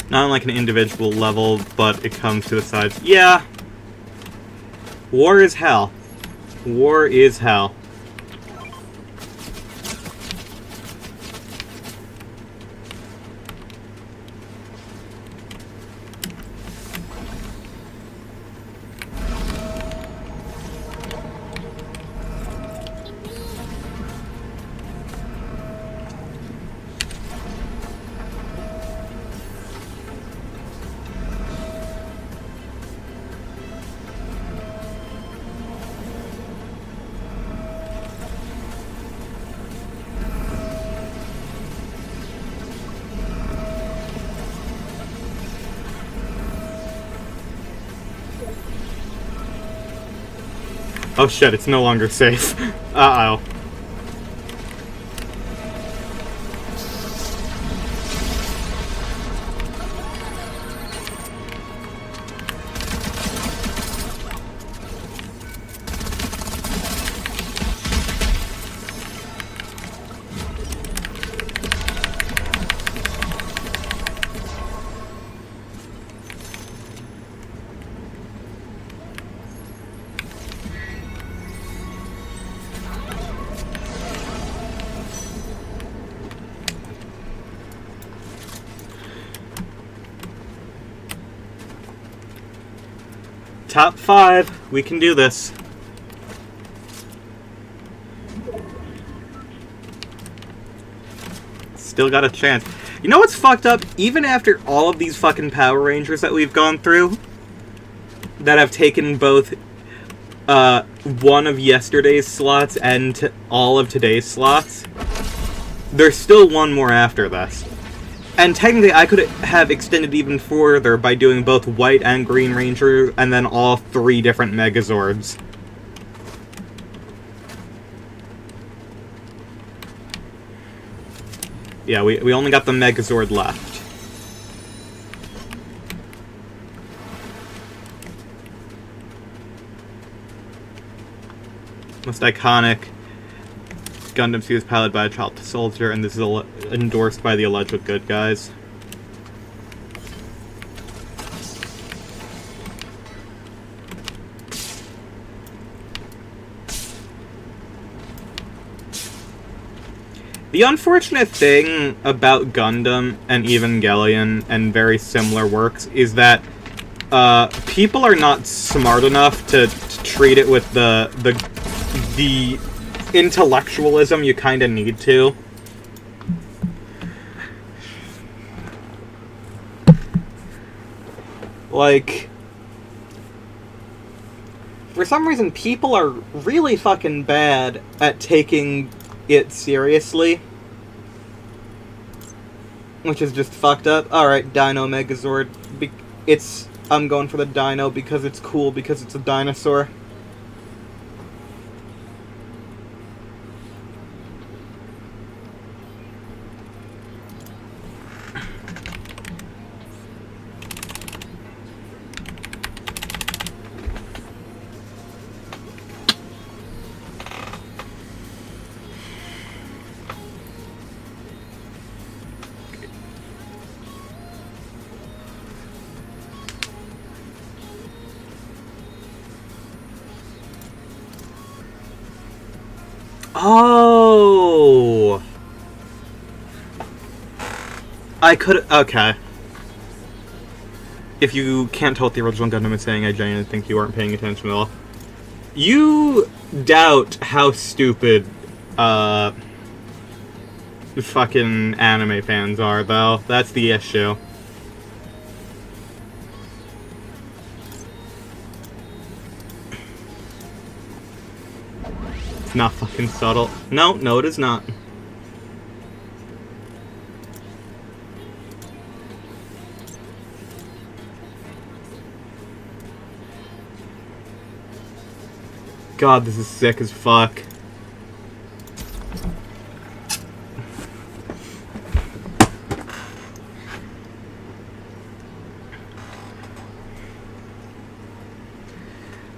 [SPEAKER 1] Not on like an individual level, but it comes to the sides. Yeah. War is hell. War is hell. Oh shit, it's no longer safe. Uh-oh. Top 5. We can do this. Still got a chance. You know what's fucked up? Even after all of these fucking Power Rangers that we've gone through, that have taken both one of yesterday's slots and all of today's slots, there's still one more after this. And technically, I could have extended even further by doing both White and Green Ranger, and then all 3 different Megazords. Yeah, we only got the Megazord left. Most iconic Gundam series piloted by a child soldier, and this is endorsed by the alleged good guys. The unfortunate thing about Gundam and Evangelion and very similar works is that people are not smart enough to treat it with the intellectualism you kind of need to. Like, for some reason, people are really fucking bad at taking it seriously, which is just fucked up. Alright, Dino Megazord. I'm going for the Dino because it's cool, because it's a dinosaur. Oh! I could... Okay. If you can't tell what the original Gundam is saying, I genuinely think you aren't paying attention at all. You doubt how stupid, fucking anime fans are, though. That's the issue. It's not fucking subtle. No, it is not. God, this is sick as fuck.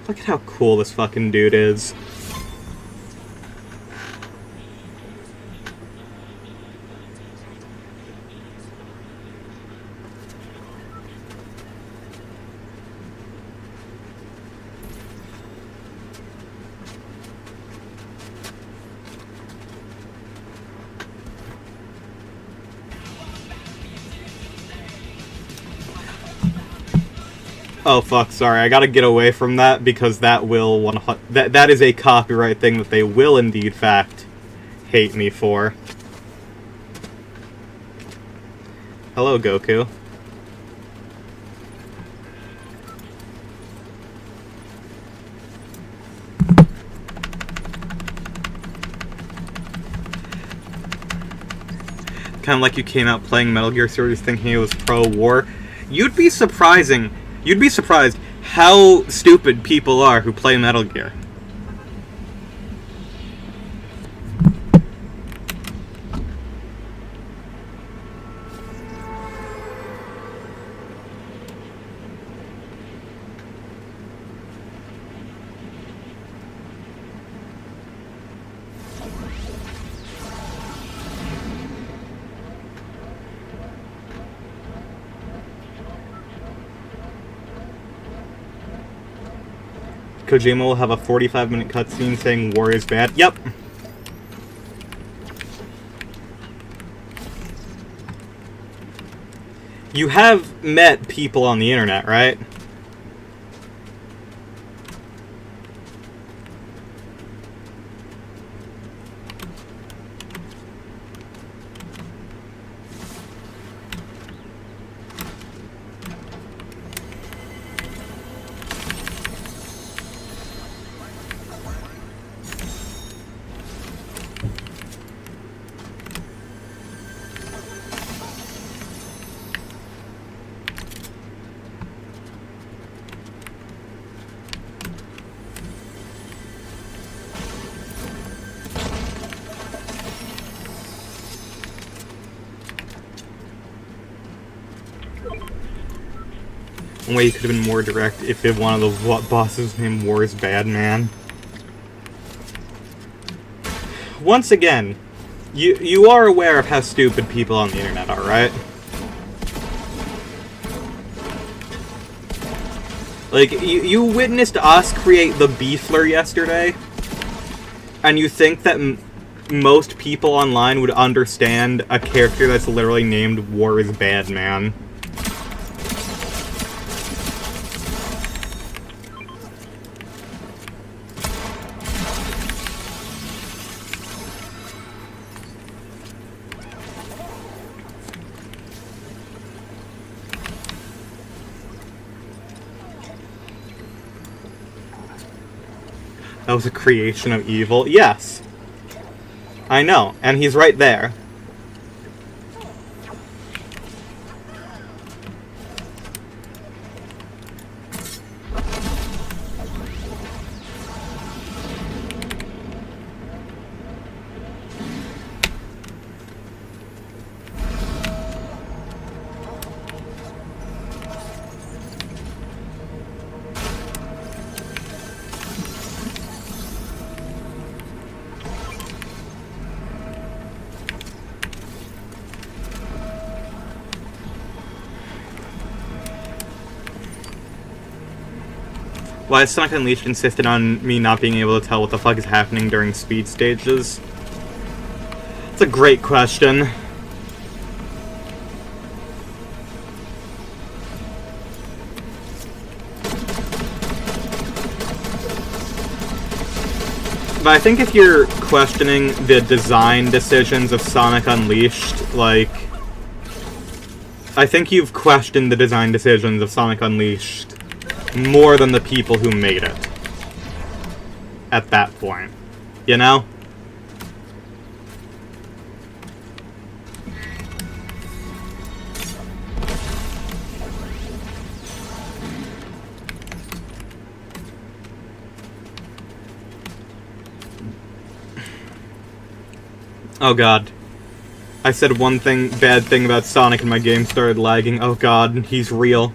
[SPEAKER 1] Look at how cool this fucking dude is. Oh fuck, sorry, I gotta get away from that because that will that is a copyright thing that they will indeed fact hate me for. Hello, Goku. Kind of like you came out playing Metal Gear Series thinking it was pro-war. You'd be surprised how stupid people are who play Metal Gear. Kojima will have a 45-minute cutscene saying war is bad. Yep. You have met people on the internet, right? One way you could have been more direct if one of the bosses named War is Bad Man. Once again, you are aware of how stupid people on the internet are, right? Like, you witnessed us create the Beefler yesterday, and you think that most people online would understand a character that's literally named War is Bad Man. That was a creation of evil? Yes. I know, and he's right there. Why has Sonic Unleashed insisted on me not being able to tell what the fuck is happening during speed stages? That's a great question. But I think if you're questioning the design decisions of Sonic Unleashed, like, I think you've questioned the design decisions of Sonic Unleashed more than the people who made it. At that point. You know? Oh god. I said one bad thing about Sonic and my game started lagging. Oh god, he's real.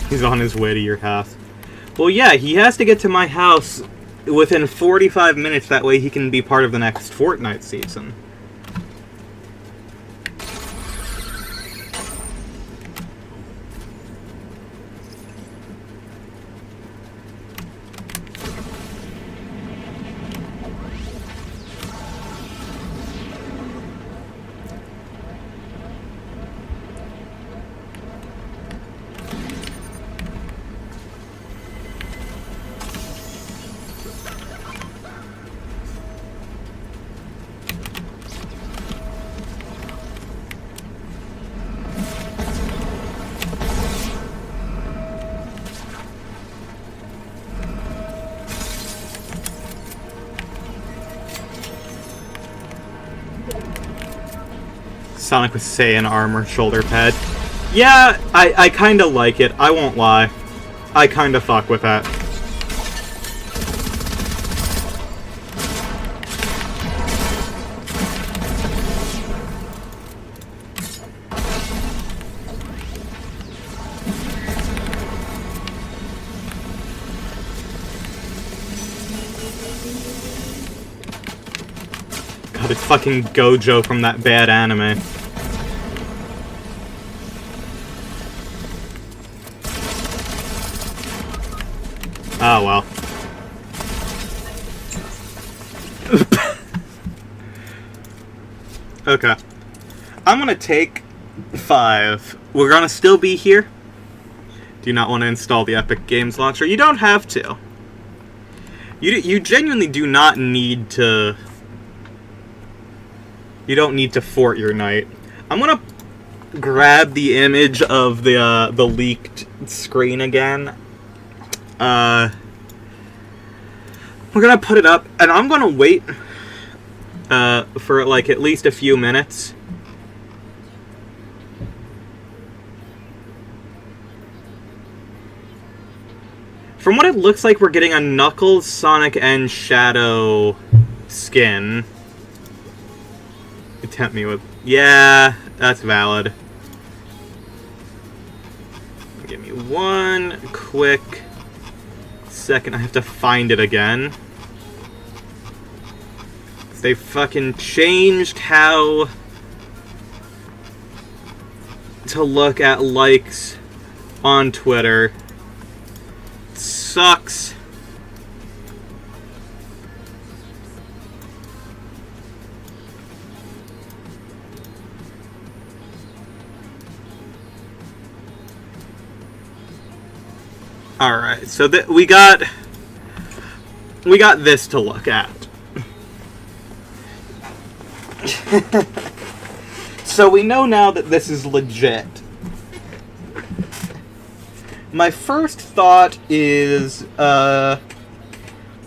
[SPEAKER 1] He's on his way to your house. Well, yeah, he has to get to my house within 45 minutes, that way he can be part of the next Fortnite season. Sonic with Saiyan armor shoulder pad. Yeah, I kind of like it. I won't lie. I kind of fuck with that. God, it's fucking Gojo from that bad anime. Oh, well. Okay. I'm gonna take 5. We're gonna still be here. Do you not want to install the Epic Games Launcher? You don't have to. You genuinely do not need to... You don't need to fort your night. I'm gonna grab the image of the leaked screen again. We're gonna put it up, and I'm gonna wait for like at least a few minutes. From what it looks like, we're getting a Knuckles, Sonic, and Shadow skin. Tempt me with... Yeah, that's valid. Give me one quick second. I have to find it again. They fucking changed how to look at likes on Twitter. Sucks. Alright, so we got this to look at. So we know now that this is legit. My first thought is, I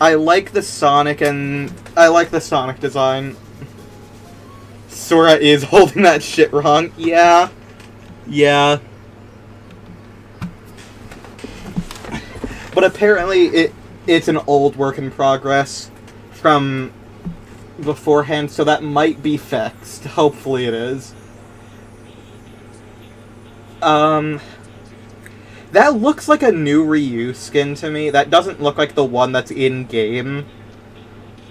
[SPEAKER 1] like the Sonic design. Sora is holding that shit wrong. Yeah. Yeah. But apparently it's an old work in progress from beforehand, so that might be fixed. Hopefully it is. That looks like a new Ryu skin to me. That doesn't look like the one that's in-game.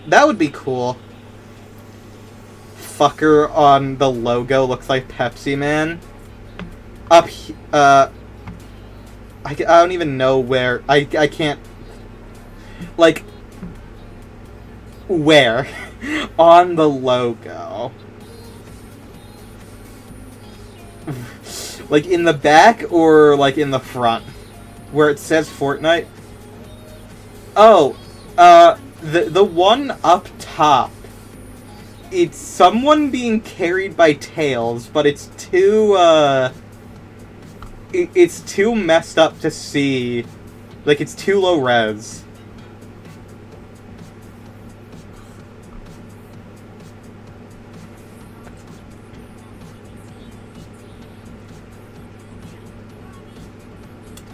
[SPEAKER 1] That would be cool. Fucker on the logo looks like Pepsi Man. I don't even know where. I can't... Like... Where? On the logo. Like, in the back or, like, in the front? Where it says Fortnite? Oh, the one up top. It's someone being carried by Tails, but it's too, it's too messed up to see. Like, it's too low res.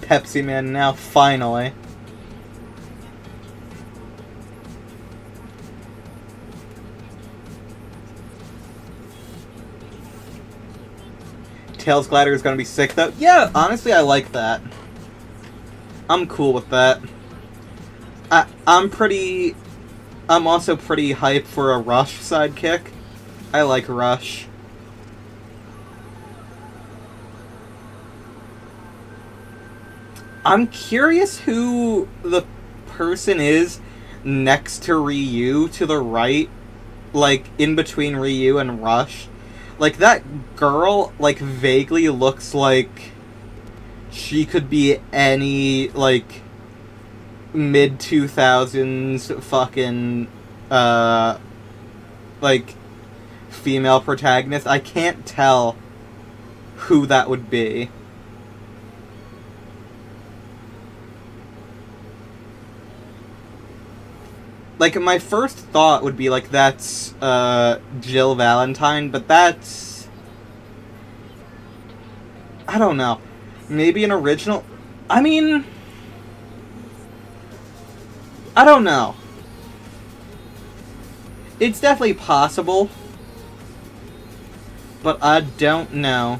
[SPEAKER 1] Pepsi Man now, finally. Tails Glider is gonna be sick, though. Yeah, honestly, I like that. I'm cool with that. I'm also pretty hyped for a Rush sidekick. I like Rush. I'm curious who the person is next to Ryu to the right, like, in between Ryu and Rush. Like, that girl, like, vaguely looks like she could be any, like, mid-2000s fucking, like, female protagonist. I can't tell who that would be. Like, my first thought would be, like, that's, Jill Valentine, but that's I don't know. Maybe an original... I mean... I don't know. It's definitely possible. But I don't know.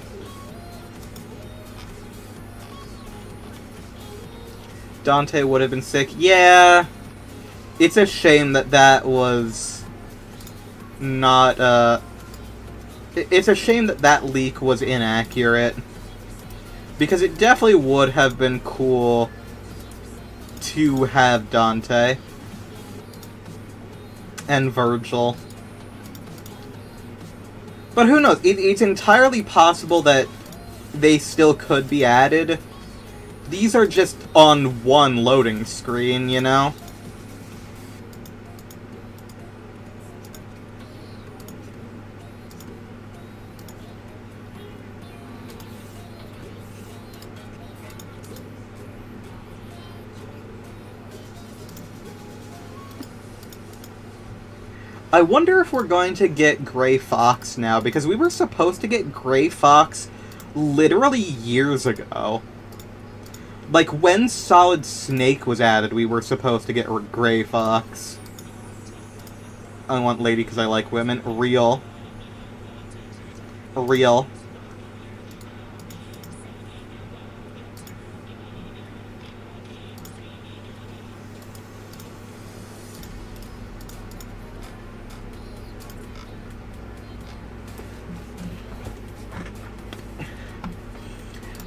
[SPEAKER 1] Dante would have been sick. Yeah. It's a shame that that was not, It's a shame that that leak was inaccurate. Because it definitely would have been cool to have Dante. And Virgil. But who knows? It's entirely possible that they still could be added. These are just on one loading screen, you know? I wonder if we're going to get Gray Fox now, because we were supposed to get Gray Fox literally years ago. Like, when Solid Snake was added, we were supposed to get Gray Fox. I want lady because I like women. Real. Real.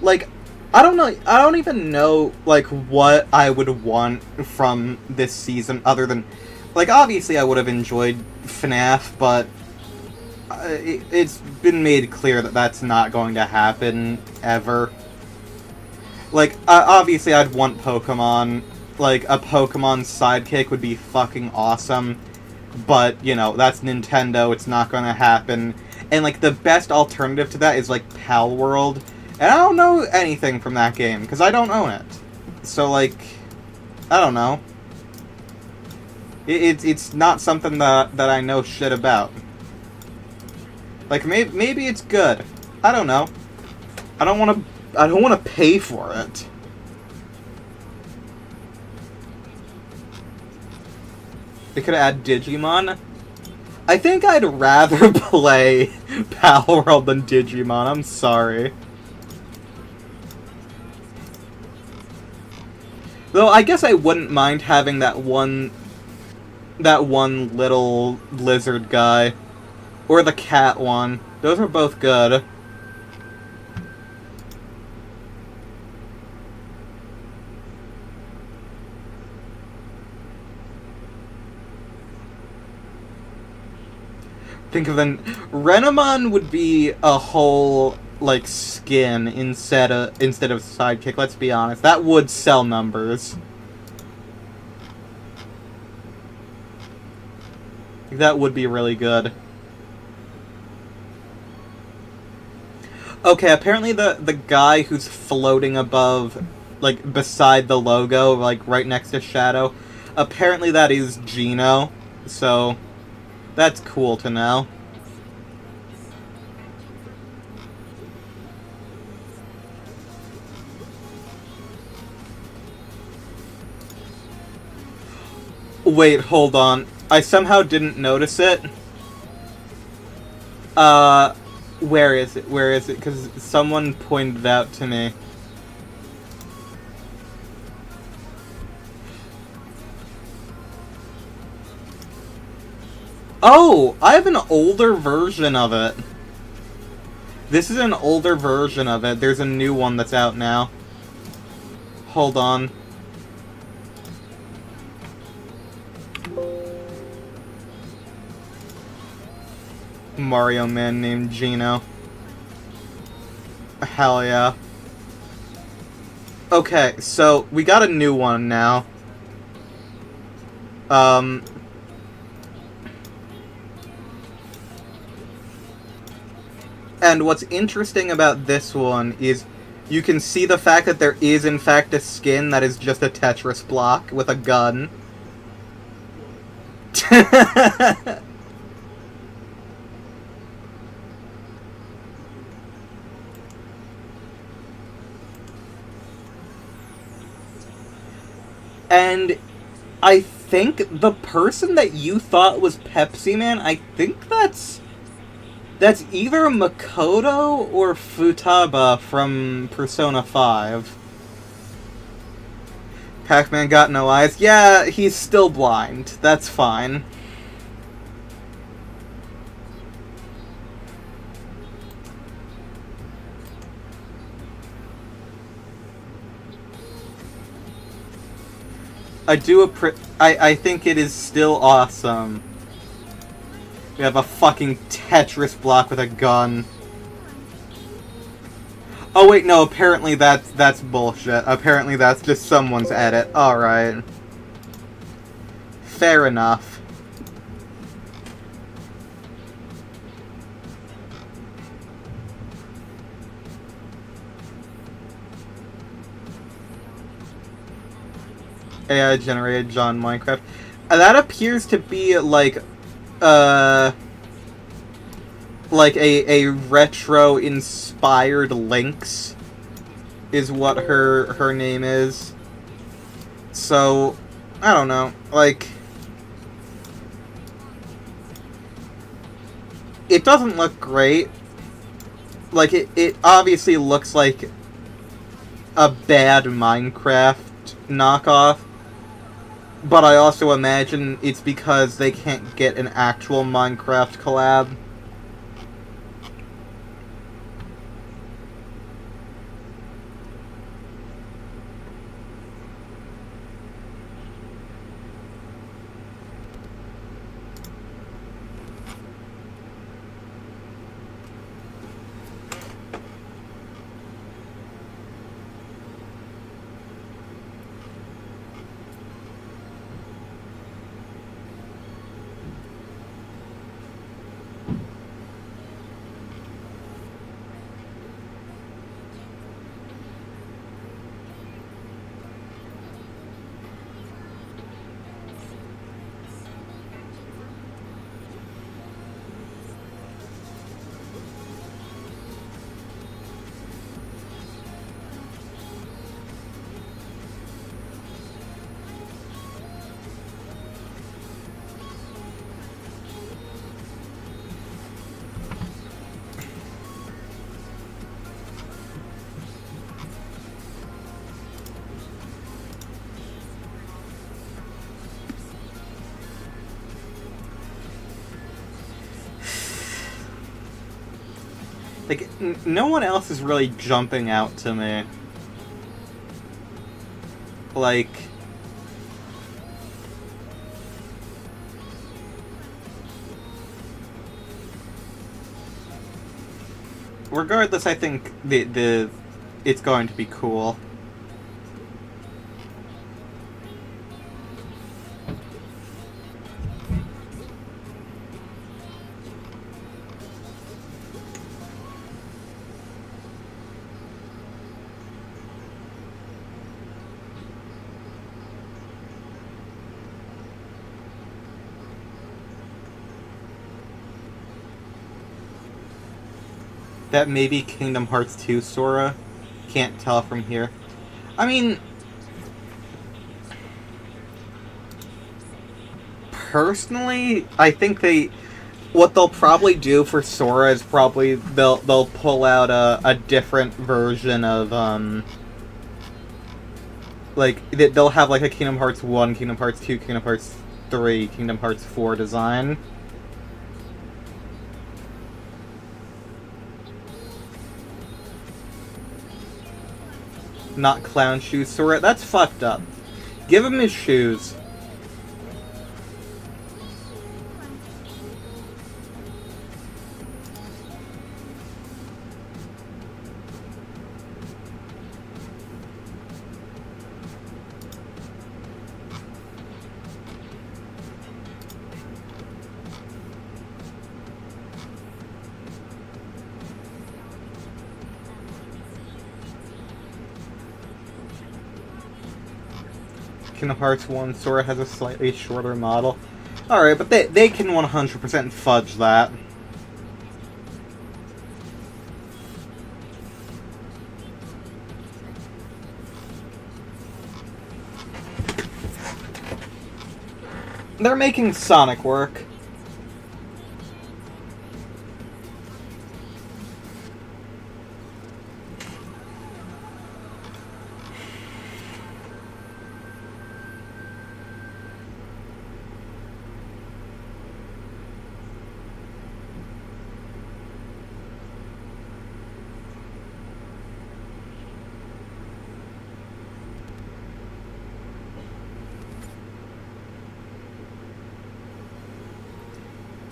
[SPEAKER 1] Like, I don't know, I don't even know, like, what I would want from this season, other than, like, obviously I would have enjoyed FNAF, but it's been made clear that that's not going to happen, ever. Like, obviously I'd want Pokemon, like, a Pokemon sidekick would be fucking awesome, but, you know, that's Nintendo, it's not going to happen, and, like, the best alternative to that is, like, Pal World. And I don't know anything from that game, because I don't own it. So, like, I don't know. It's not something that I know shit about. Like, maybe it's good. I don't know. I don't want to pay for it. They could add Digimon. I think I'd rather play Pal World than Digimon, I'm sorry. Though I guess I wouldn't mind having that one little lizard guy. Or the cat one. Those are both good. Think of an... Renamon would be a whole, like, skin instead of sidekick, let's be honest. That would sell numbers. That would be really good. Okay, apparently the guy who's floating above, like, beside the logo, like, right next to Shadow, apparently that is Gino, so that's cool to know. Wait, hold on. I somehow didn't notice it. Where is it? Where is it? Because someone pointed it out to me. Oh! I have an older version of it. This is an older version of it. There's a new one that's out now. Hold on. Mario Man named Gino. Hell yeah. Okay, so we got a new one now. And what's interesting about this one is you can see the fact that there is in fact a skin that is just a Tetris block with a gun. And I think the person that you thought was Pepsi Man, I think that's either Makoto or Futaba from Persona 5. Pac-Man got no eyes. Yeah, he's still blind. That's fine. I think it is still awesome. We have a fucking Tetris block with a gun. Oh wait, no, apparently that's bullshit. Apparently that's just someone's edit. Alright. Fair enough. AI generated John Minecraft. That appears to be like a retro inspired Lynx is what her name is. So I don't know, like it doesn't look great. Like it obviously looks like a bad Minecraft knockoff. But I also imagine it's because they can't get an actual Minecraft collab. Like, no one else is really jumping out to me. Like... Regardless, I think it's going to be cool. That may be Kingdom Hearts 2 Sora. Can't tell from here. I mean... Personally, I think what they'll probably do for Sora is probably they'll pull out a different version of like they'll have like a Kingdom Hearts 1, Kingdom Hearts 2, Kingdom Hearts 3, Kingdom Hearts 4 design. Not clown shoes Sora. That's fucked up. Give him his shoes. Kingdom Hearts 1, Sora has a slightly shorter model. Alright, but they can 100% fudge that. They're making Sonic work.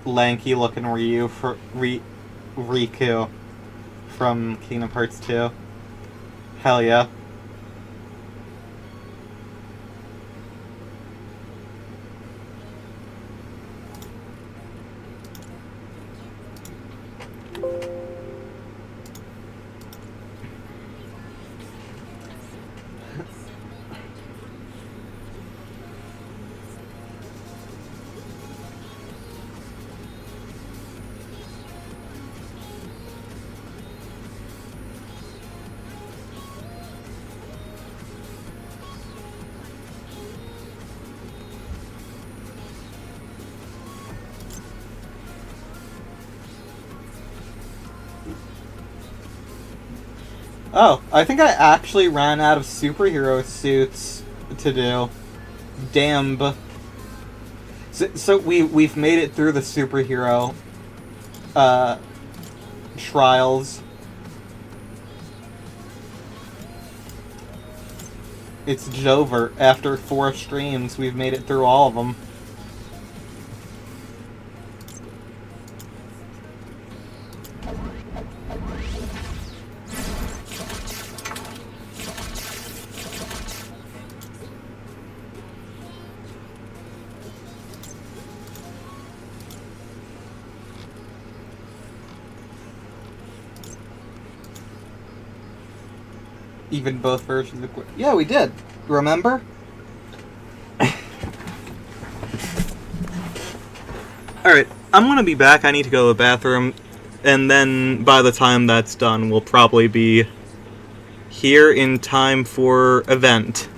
[SPEAKER 1] Lanky looking Riku from Kingdom Hearts 2. Hell yeah. Oh, I think I actually ran out of superhero suits to do. Damn. So we've made it through the superhero trials. It's Jover. After 4 streams, we've made it through all of them. Even both versions of... Yeah, we did. Remember? Alright, I'm gonna be back. I need to go to the bathroom. And then, by the time that's done, we'll probably be here in time for event.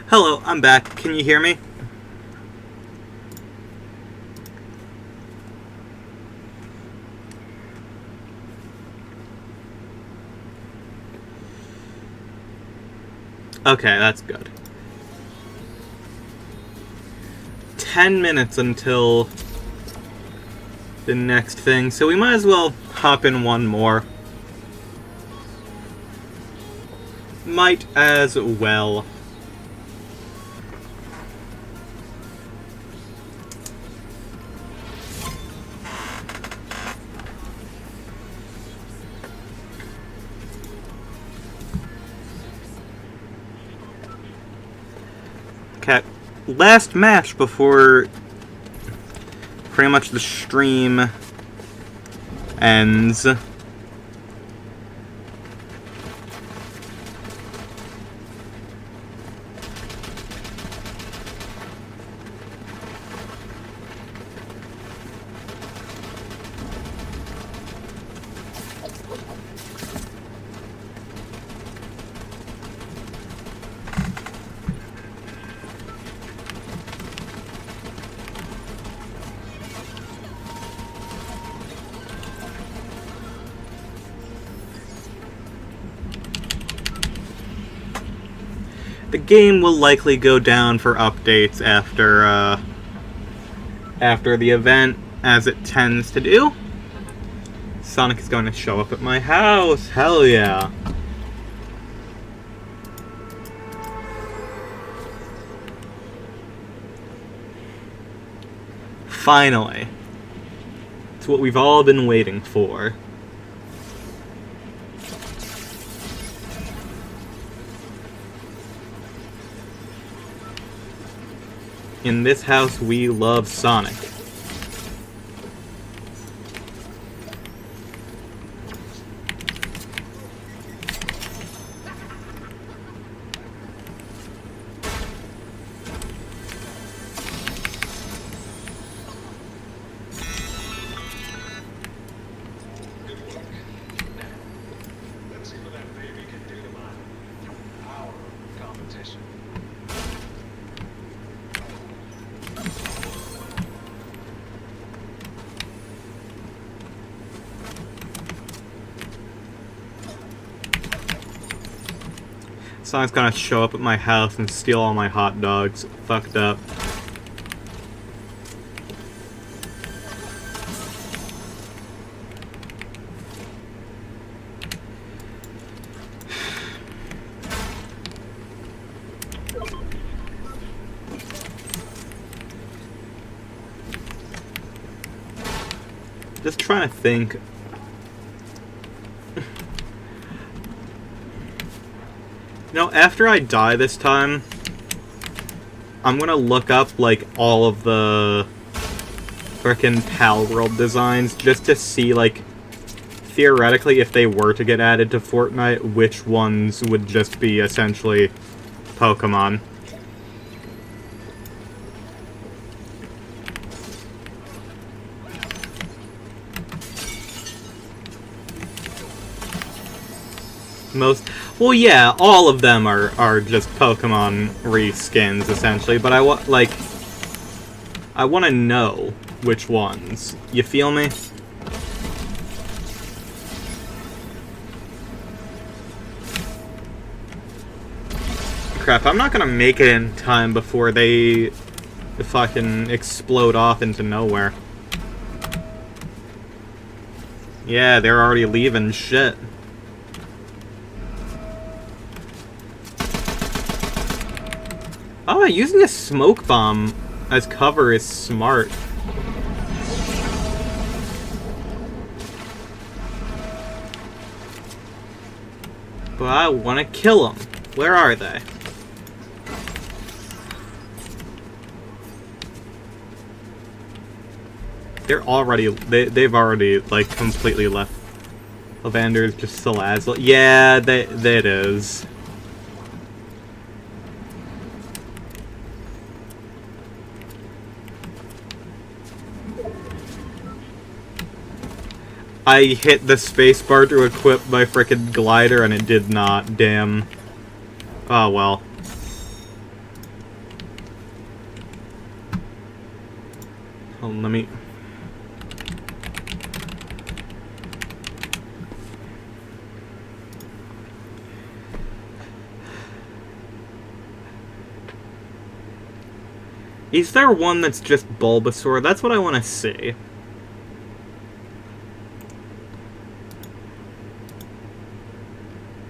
[SPEAKER 1] Hello, I'm back. Can you hear me? Okay, that's good. 10 minutes until the next thing, so we might as well hop in one more. Might as well. Okay, last match before pretty much the stream ends. The game will likely go down for updates after the event, as it tends to do. Sonic is going to show up at my house. Hell yeah. Finally. It's what we've all been waiting for. In this house, we love Sonic. Sonic's gonna show up at my house and steal all my hot dogs. Fucked up. Just trying to think. You know, after I die this time, I'm gonna look up, like, all of the frickin' Pal World designs just to see, like, theoretically, if they were to get added to Fortnite, which ones would just be essentially Pokemon. Well, yeah, all of them are just Pokemon reskins, essentially, but I want to know which ones. You feel me? Crap, I'm not gonna make it in time before they fucking explode off into nowhere. Yeah, they're already leaving. Shit. Oh, using a smoke bomb as cover is smart. But I want to kill them. Where are they? They've already, like, completely left. Lavander's just Salazzle. Yeah, that is. I hit the spacebar to equip my frickin' glider and it did not. Damn. Oh well. Hold on, let me... Is there one that's just Bulbasaur? That's what I want to see.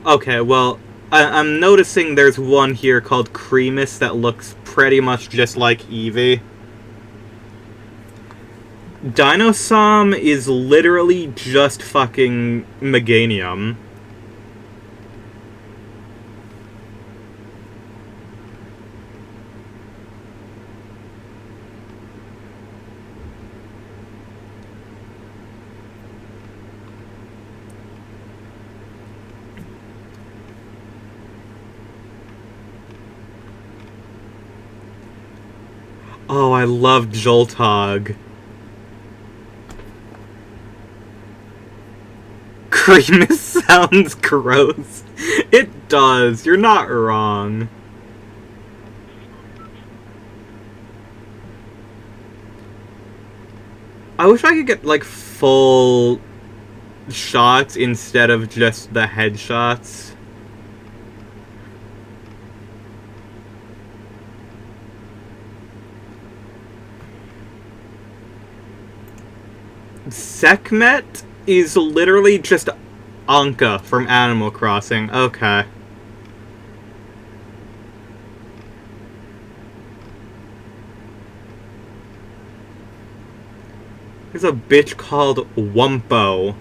[SPEAKER 1] Okay, well, I'm noticing there's one here called Creamus that looks pretty much just like Eevee. Dinosaur is literally just fucking Meganium. Oh, I love Joltog. Creamus sounds gross. It does. You're not wrong. I wish I could get, like, full shots instead of just the headshots. Sekhmet is literally just Anka from Animal Crossing. Okay. There's a bitch called Wumpo.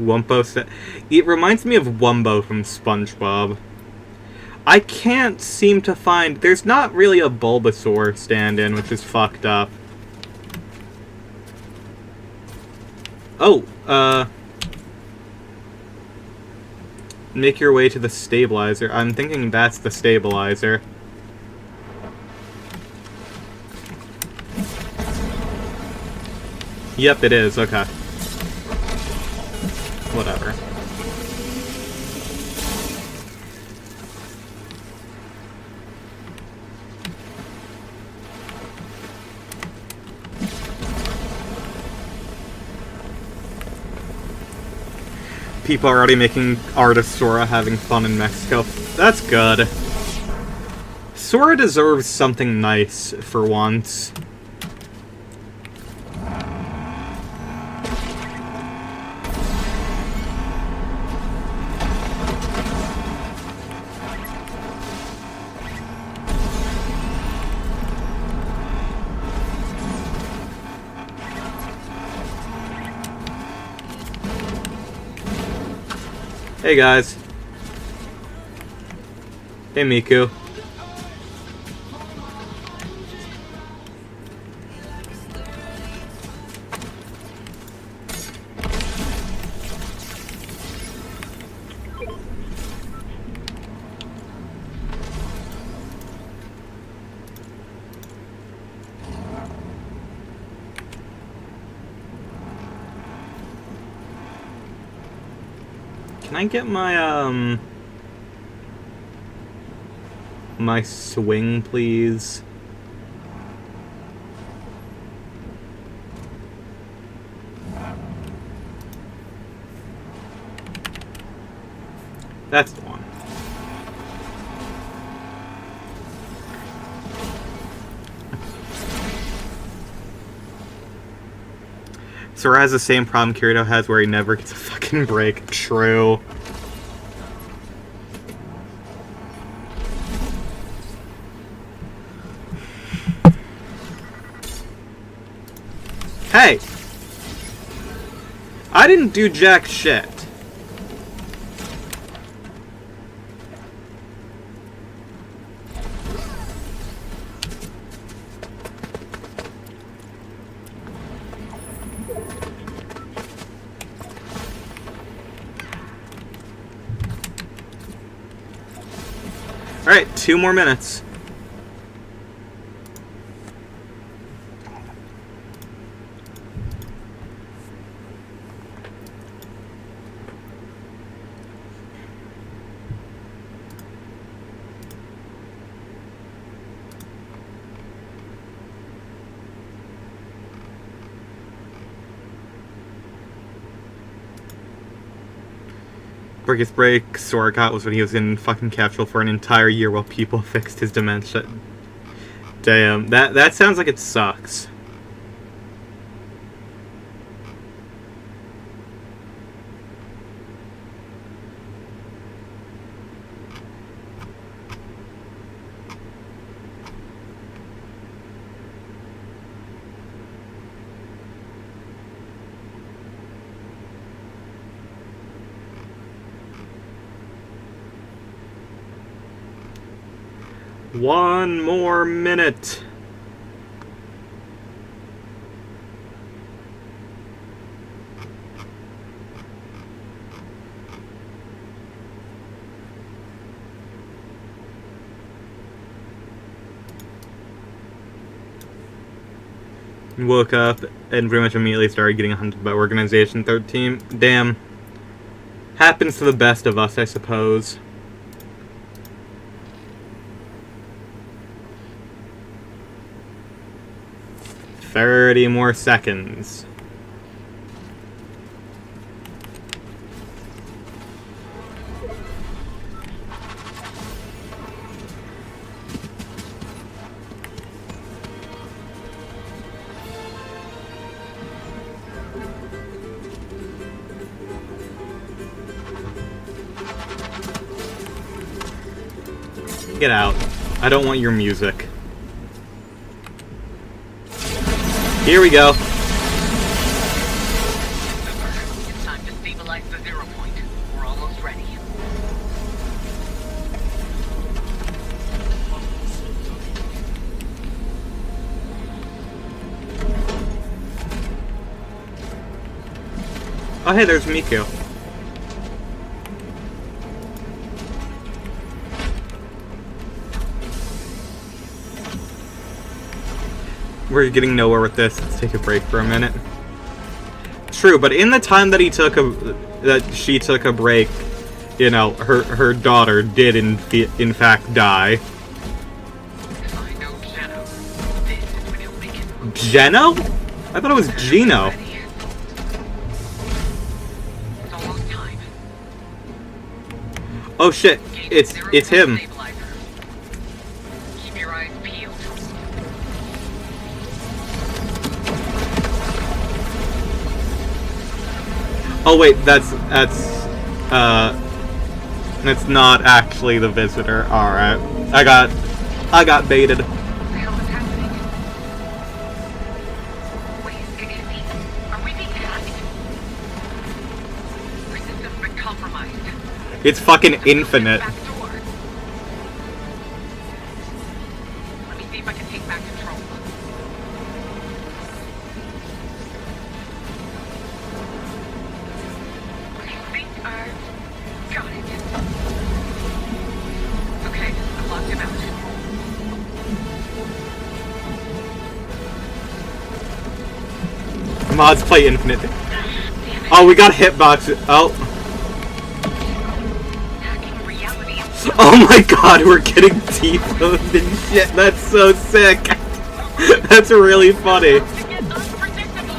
[SPEAKER 1] Wumpo. It reminds me of Wumbo from SpongeBob. I can't seem to find... There's not really a Bulbasaur stand-in, which is fucked up. Oh, make your way to the stabilizer. I'm thinking that's the stabilizer. Yep, it is. Okay. Whatever. People are already making art of Sora having fun in Mexico. That's good. Sora deserves something nice for once. Hey guys. Hey Miku. Can I get my, my swing, please? That's the one. Sora has the same problem Kirito has where he never gets a fucking break. True. Hey! I didn't do jack shit. Alright, 2 more minutes. Biggest break Sora got was when he was in fucking capsule for an entire year while people fixed his dementia. Damn, that sounds like it sucks. One more minute. Woke up and pretty much immediately started getting hunted by Organization 13. Damn. Happens to the best of us, I suppose. 30 more seconds. Get out. I don't want your music. Here we go.
[SPEAKER 2] It's time to stabilize the 0 point. We're almost ready.
[SPEAKER 1] Oh hey, there's Miku. We're getting nowhere with this. Let's take a break for a minute. True, but in the time that she took a break, you know, her daughter did in fact die.
[SPEAKER 2] I know Geno. This is when he'll make it.
[SPEAKER 1] Geno? I thought it was Gino.
[SPEAKER 2] It's almost time.
[SPEAKER 1] Oh shit! It's him.
[SPEAKER 2] Keep your eyes peeled.
[SPEAKER 1] Oh wait, that's not actually the visitor. All right, I got baited.
[SPEAKER 2] What the hell is happening? Wait, are we being hacked? Our system's been compromised.
[SPEAKER 1] It's fucking infinite.
[SPEAKER 2] Back door. Let me see if I can take back control. I think I've got it. Okay, I've locked him out.
[SPEAKER 1] Mods play infinite.
[SPEAKER 2] Damn it.
[SPEAKER 1] Oh, we got hitbox. Oh.
[SPEAKER 2] Hacking reality.
[SPEAKER 1] Oh my god, we're getting T-posed and shit. That's so sick. That's really funny.
[SPEAKER 2] To get unpredictable.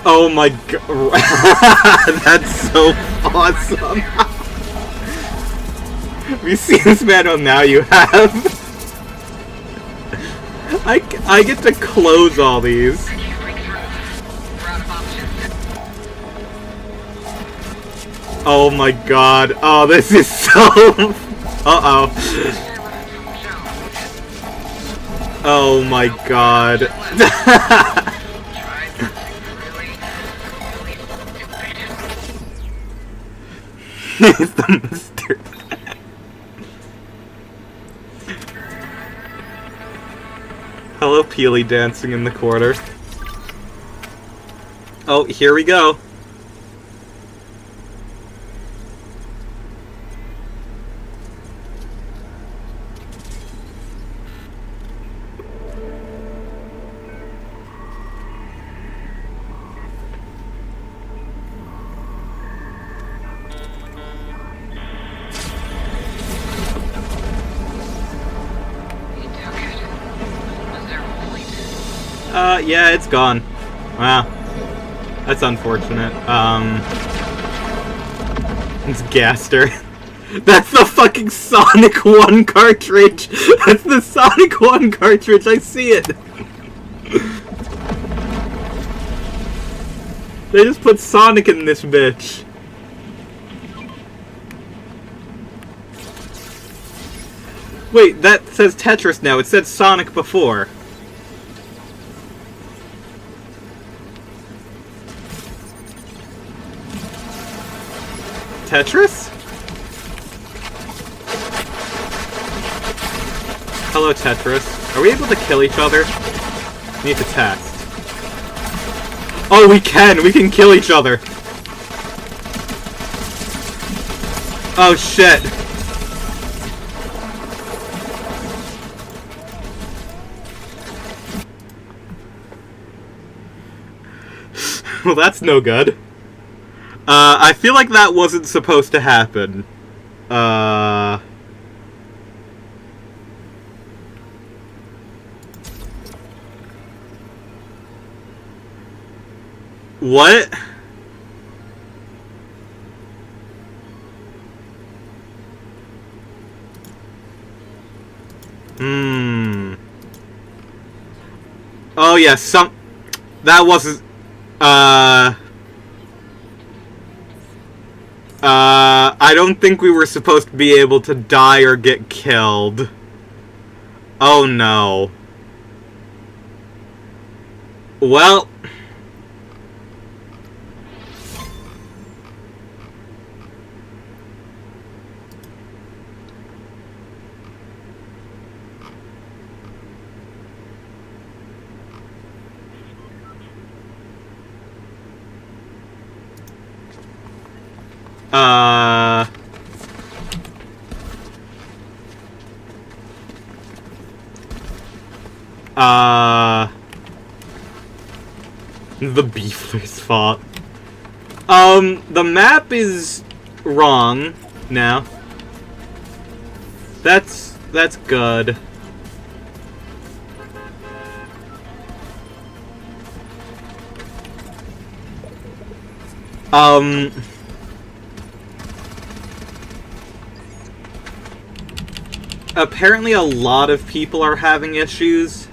[SPEAKER 1] Oh my god. That's so awesome. Have you seen this manual? Now you have. I get to close all these.
[SPEAKER 2] I can't break through. We're out of options.
[SPEAKER 1] Oh my god. Oh, this is so... Uh-oh. Oh my god. It's the mustard. Hello, Peely dancing in the corner. Oh, here we go. Yeah, it's gone. Wow. That's unfortunate. It's Gaster. That's the fucking Sonic 1 cartridge! That's the Sonic 1 cartridge, I see it! They just put Sonic in this bitch. Wait, that says Tetris now. It said Sonic before. Tetris? Hello, Tetris. Are we able to kill each other? We need to test. Oh, we can! We can kill each other! Oh, shit. Well, that's no good. I feel like that wasn't supposed to happen. What? Oh, yeah, that wasn't... I don't think we were supposed to be able to die or get killed. Oh, no. Well... The Beefler's fault. The map is wrong now. That's good. Apparently a lot of people are having issues.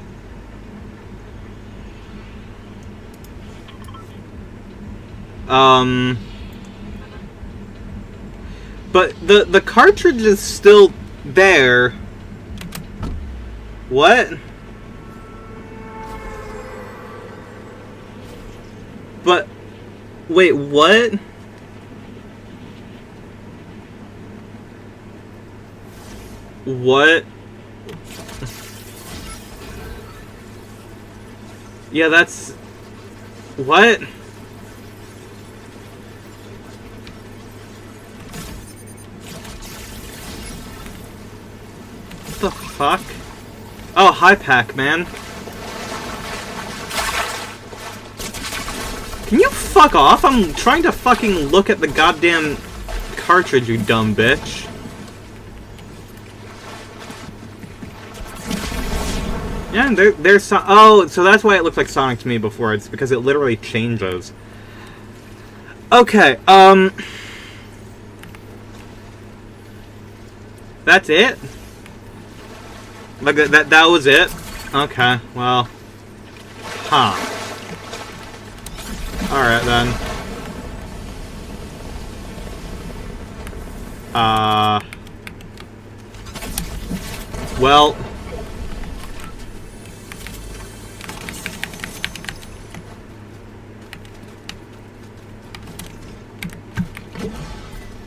[SPEAKER 1] But the cartridge is still there. What? But wait, what? What? Yeah, that's... What? What the fuck? Oh, hi, Pac-Man. Can you fuck off? I'm trying to fucking look at the goddamn cartridge, you dumb bitch. Yeah, there's oh, so that's why it looked like Sonic to me before. It's because it literally changes. Okay, that's it? Like, that was it? Okay, well... Huh. Alright, then. Well...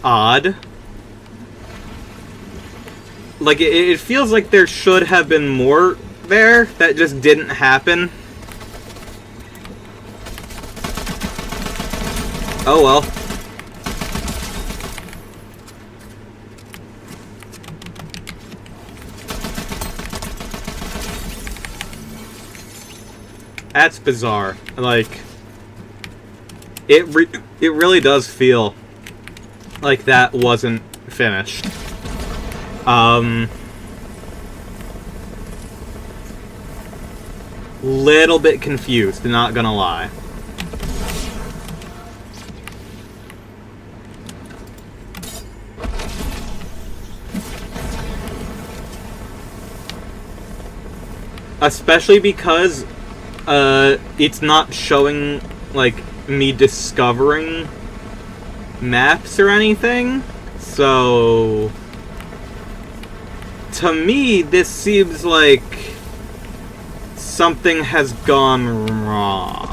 [SPEAKER 1] Odd. Like, it feels like there should have been more there that just didn't happen. Oh well. That's bizarre. Like, it really does feel like that wasn't finished. Little bit confused, not gonna lie. Especially because it's not showing, like, me discovering maps or anything. So, to me, this seems like something has gone wrong.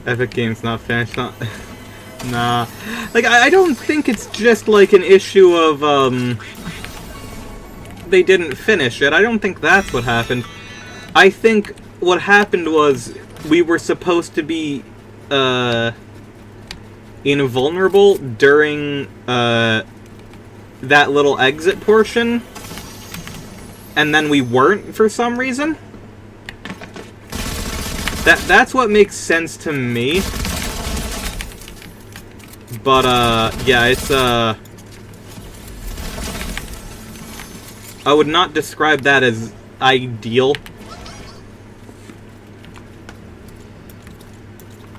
[SPEAKER 1] Epic Games not finished, not... Nah. Like, I don't think it's just, like, an issue of, they didn't finish it. I don't think that's what happened. I think what happened was we were supposed to be, invulnerable during, that little exit portion, and then we weren't for some reason. That's what makes sense to me. But, yeah, it's, I would not describe that as ideal.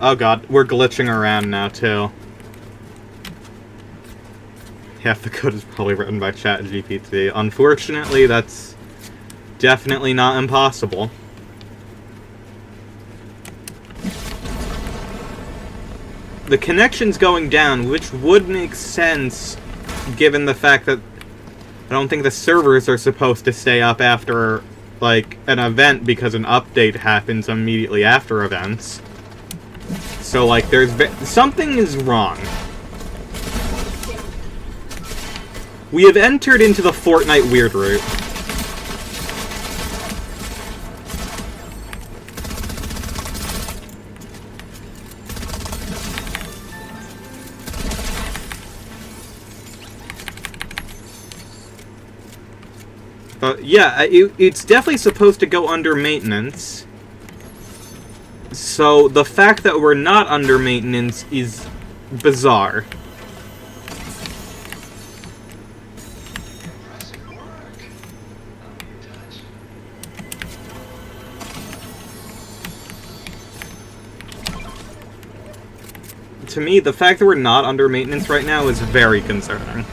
[SPEAKER 1] Oh god, we're glitching around now, too. Half the code is probably written by ChatGPT. Unfortunately, that's definitely not impossible. The connection's going down, which would make sense given the fact that I don't think the servers are supposed to stay up after, like, an event because an update happens immediately after events. So, like, something is wrong. We have entered into the Fortnite weird route. Yeah, it's definitely supposed to go under maintenance. So the fact that we're not under maintenance is bizarre. To me, the fact that we're not under maintenance right now is very concerning.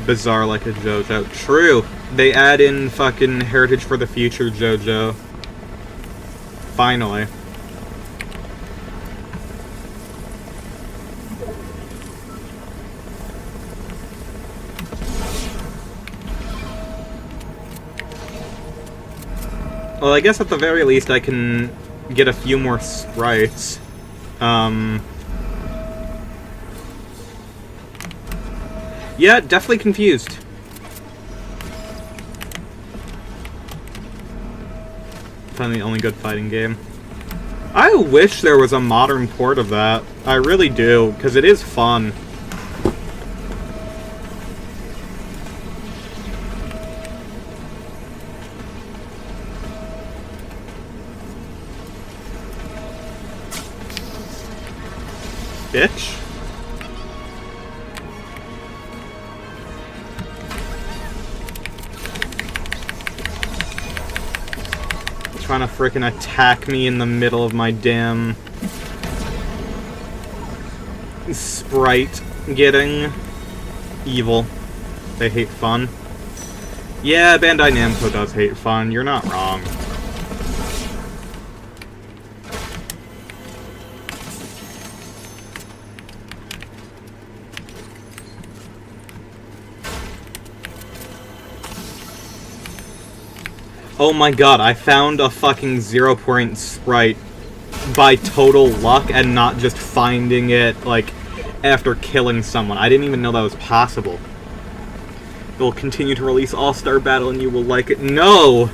[SPEAKER 1] Bizarre like a JoJo. True. They add in fucking Heritage for the Future JoJo. Finally. Well, I guess at the very least I can get a few more sprites. Yeah, definitely confused. Finally, the only good fighting game. I wish there was a modern port of that. I really do, because it is fun. Bitch. Trying to frickin' attack me in the middle of my damn sprite getting evil. They hate fun. Yeah, Bandai Namco does hate fun. You're not wrong. Oh my god, I found a fucking 0-point sprite by total luck and not just finding it, like, after killing someone. I didn't even know that was possible. It will continue to release All-Star Battle and you will like it. No!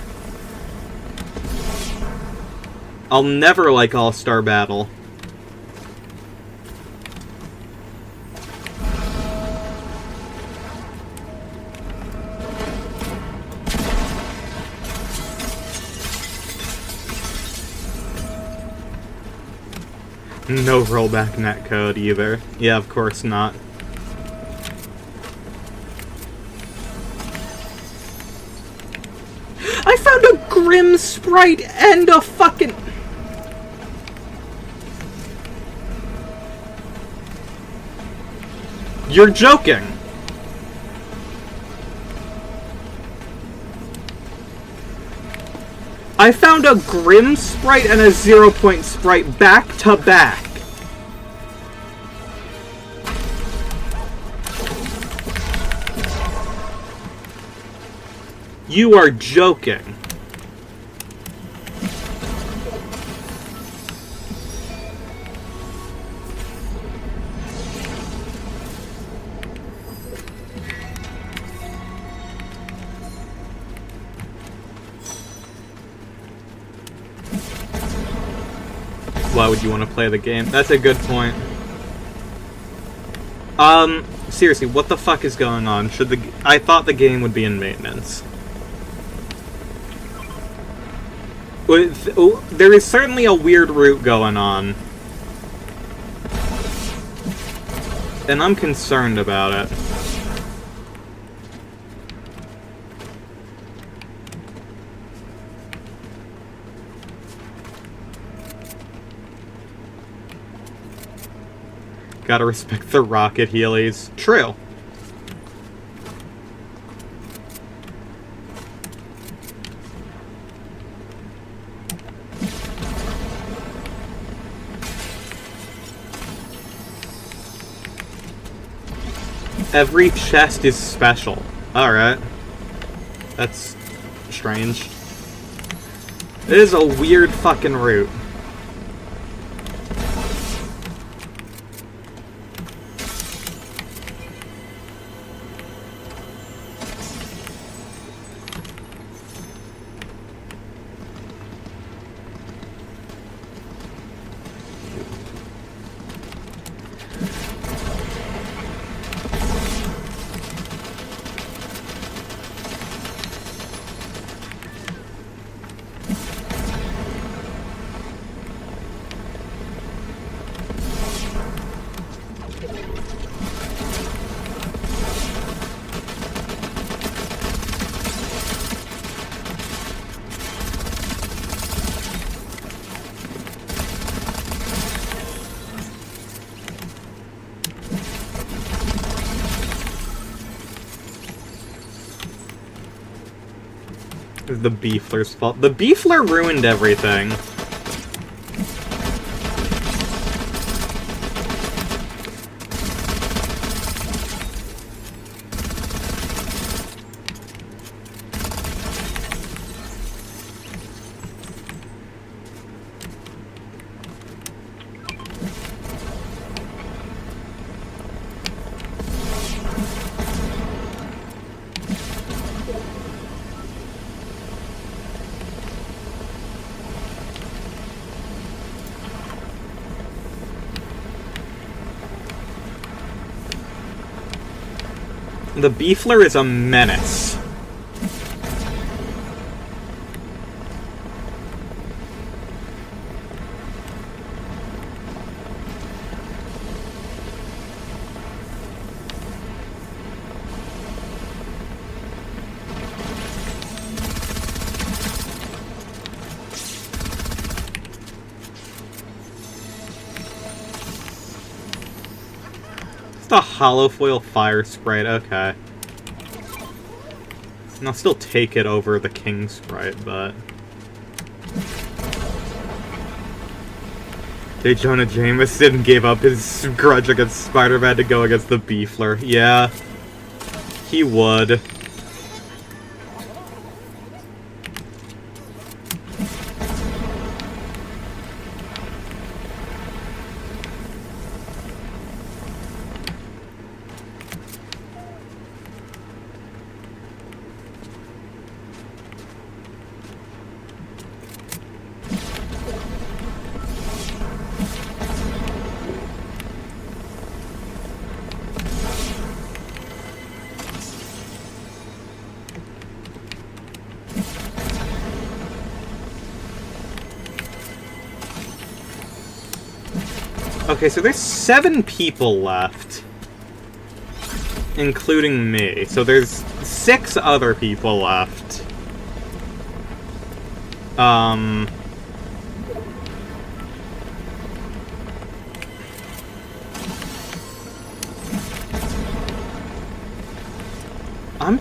[SPEAKER 1] I'll never like All-Star Battle. No rollback netcode either. Yeah, of course not. I found a Grim Sprite and a fucking... You're joking! I found a Grim Sprite and a 0-point Sprite back to back. You are joking. Why would you want to play the game? That's a good point. Seriously, what the fuck is going on? I thought the game would be in maintenance. There is certainly a weird route going on. And I'm concerned about it. Gotta respect the rocket heelys. True. Every chest is special. Alright. That's strange. It is a weird fucking route. It's the Beefler's fault. The Beefler ruined everything. The Beefler is a menace. The holofoil fire sprite, okay. And I'll still take it over the king sprite, but... J. Jonah Jameson gave up his grudge against Spider-Man to go against the Beefler. Yeah, he would. Okay, so there's 7 people left. Including me. So there's 6 other people left. I'm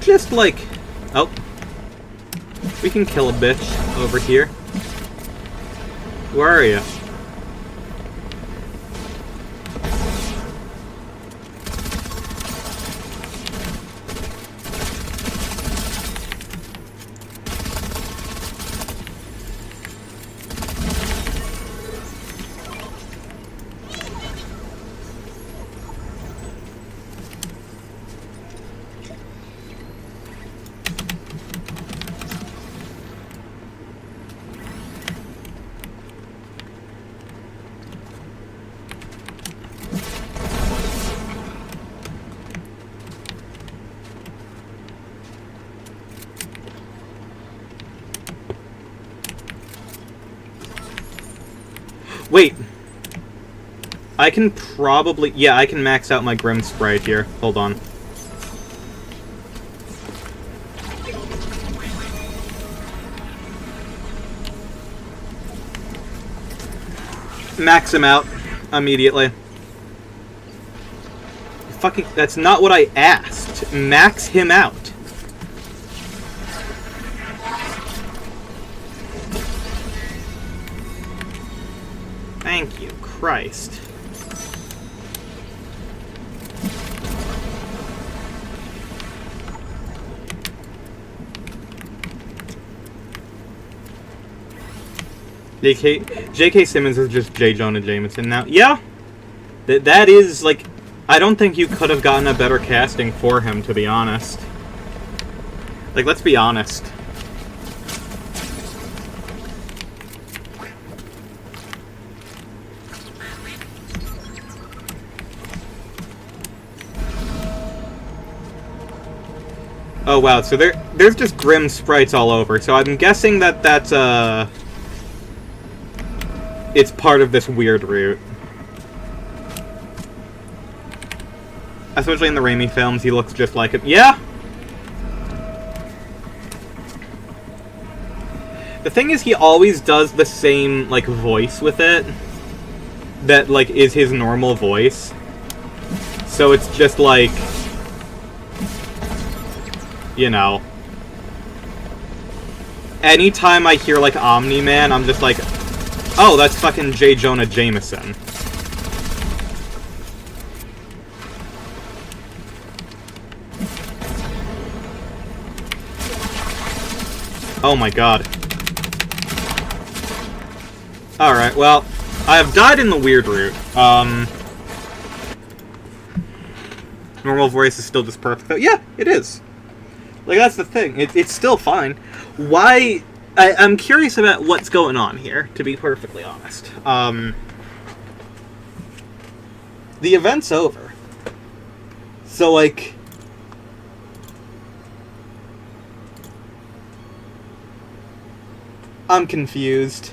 [SPEAKER 1] just like... Oh. We can kill a bitch over here. Where are you? Wait. I can probably... Yeah, I can max out my Grim Sprite here. Hold on. Max him out immediately. Fucking... That's not what I asked. Max him out. Thank you, Christ. J.K. Simmons is just J. Jonah Jameson now. Yeah! That is, like... I don't think you could have gotten a better casting for him, to be honest. Like, let's be honest. Oh wow, so there's just Grim Sprites all over, so I'm guessing that that's, it's part of this weird route. Especially in the Raimi films, he looks just like him. Yeah! The thing is, he always does the same, like, voice with it. That, like, is his normal voice. So it's just, like... You know. Anytime I hear, like, Omni-Man, I'm just like, oh, that's fucking J. Jonah Jameson. Oh my god. Alright, well, I have died in the weird route. Normal voice is still just perfect, though. Yeah, it is. Like, that's the thing. It's still fine. Why... I'm curious about what's going on here, to be perfectly honest. The event's over. So, like... I'm confused.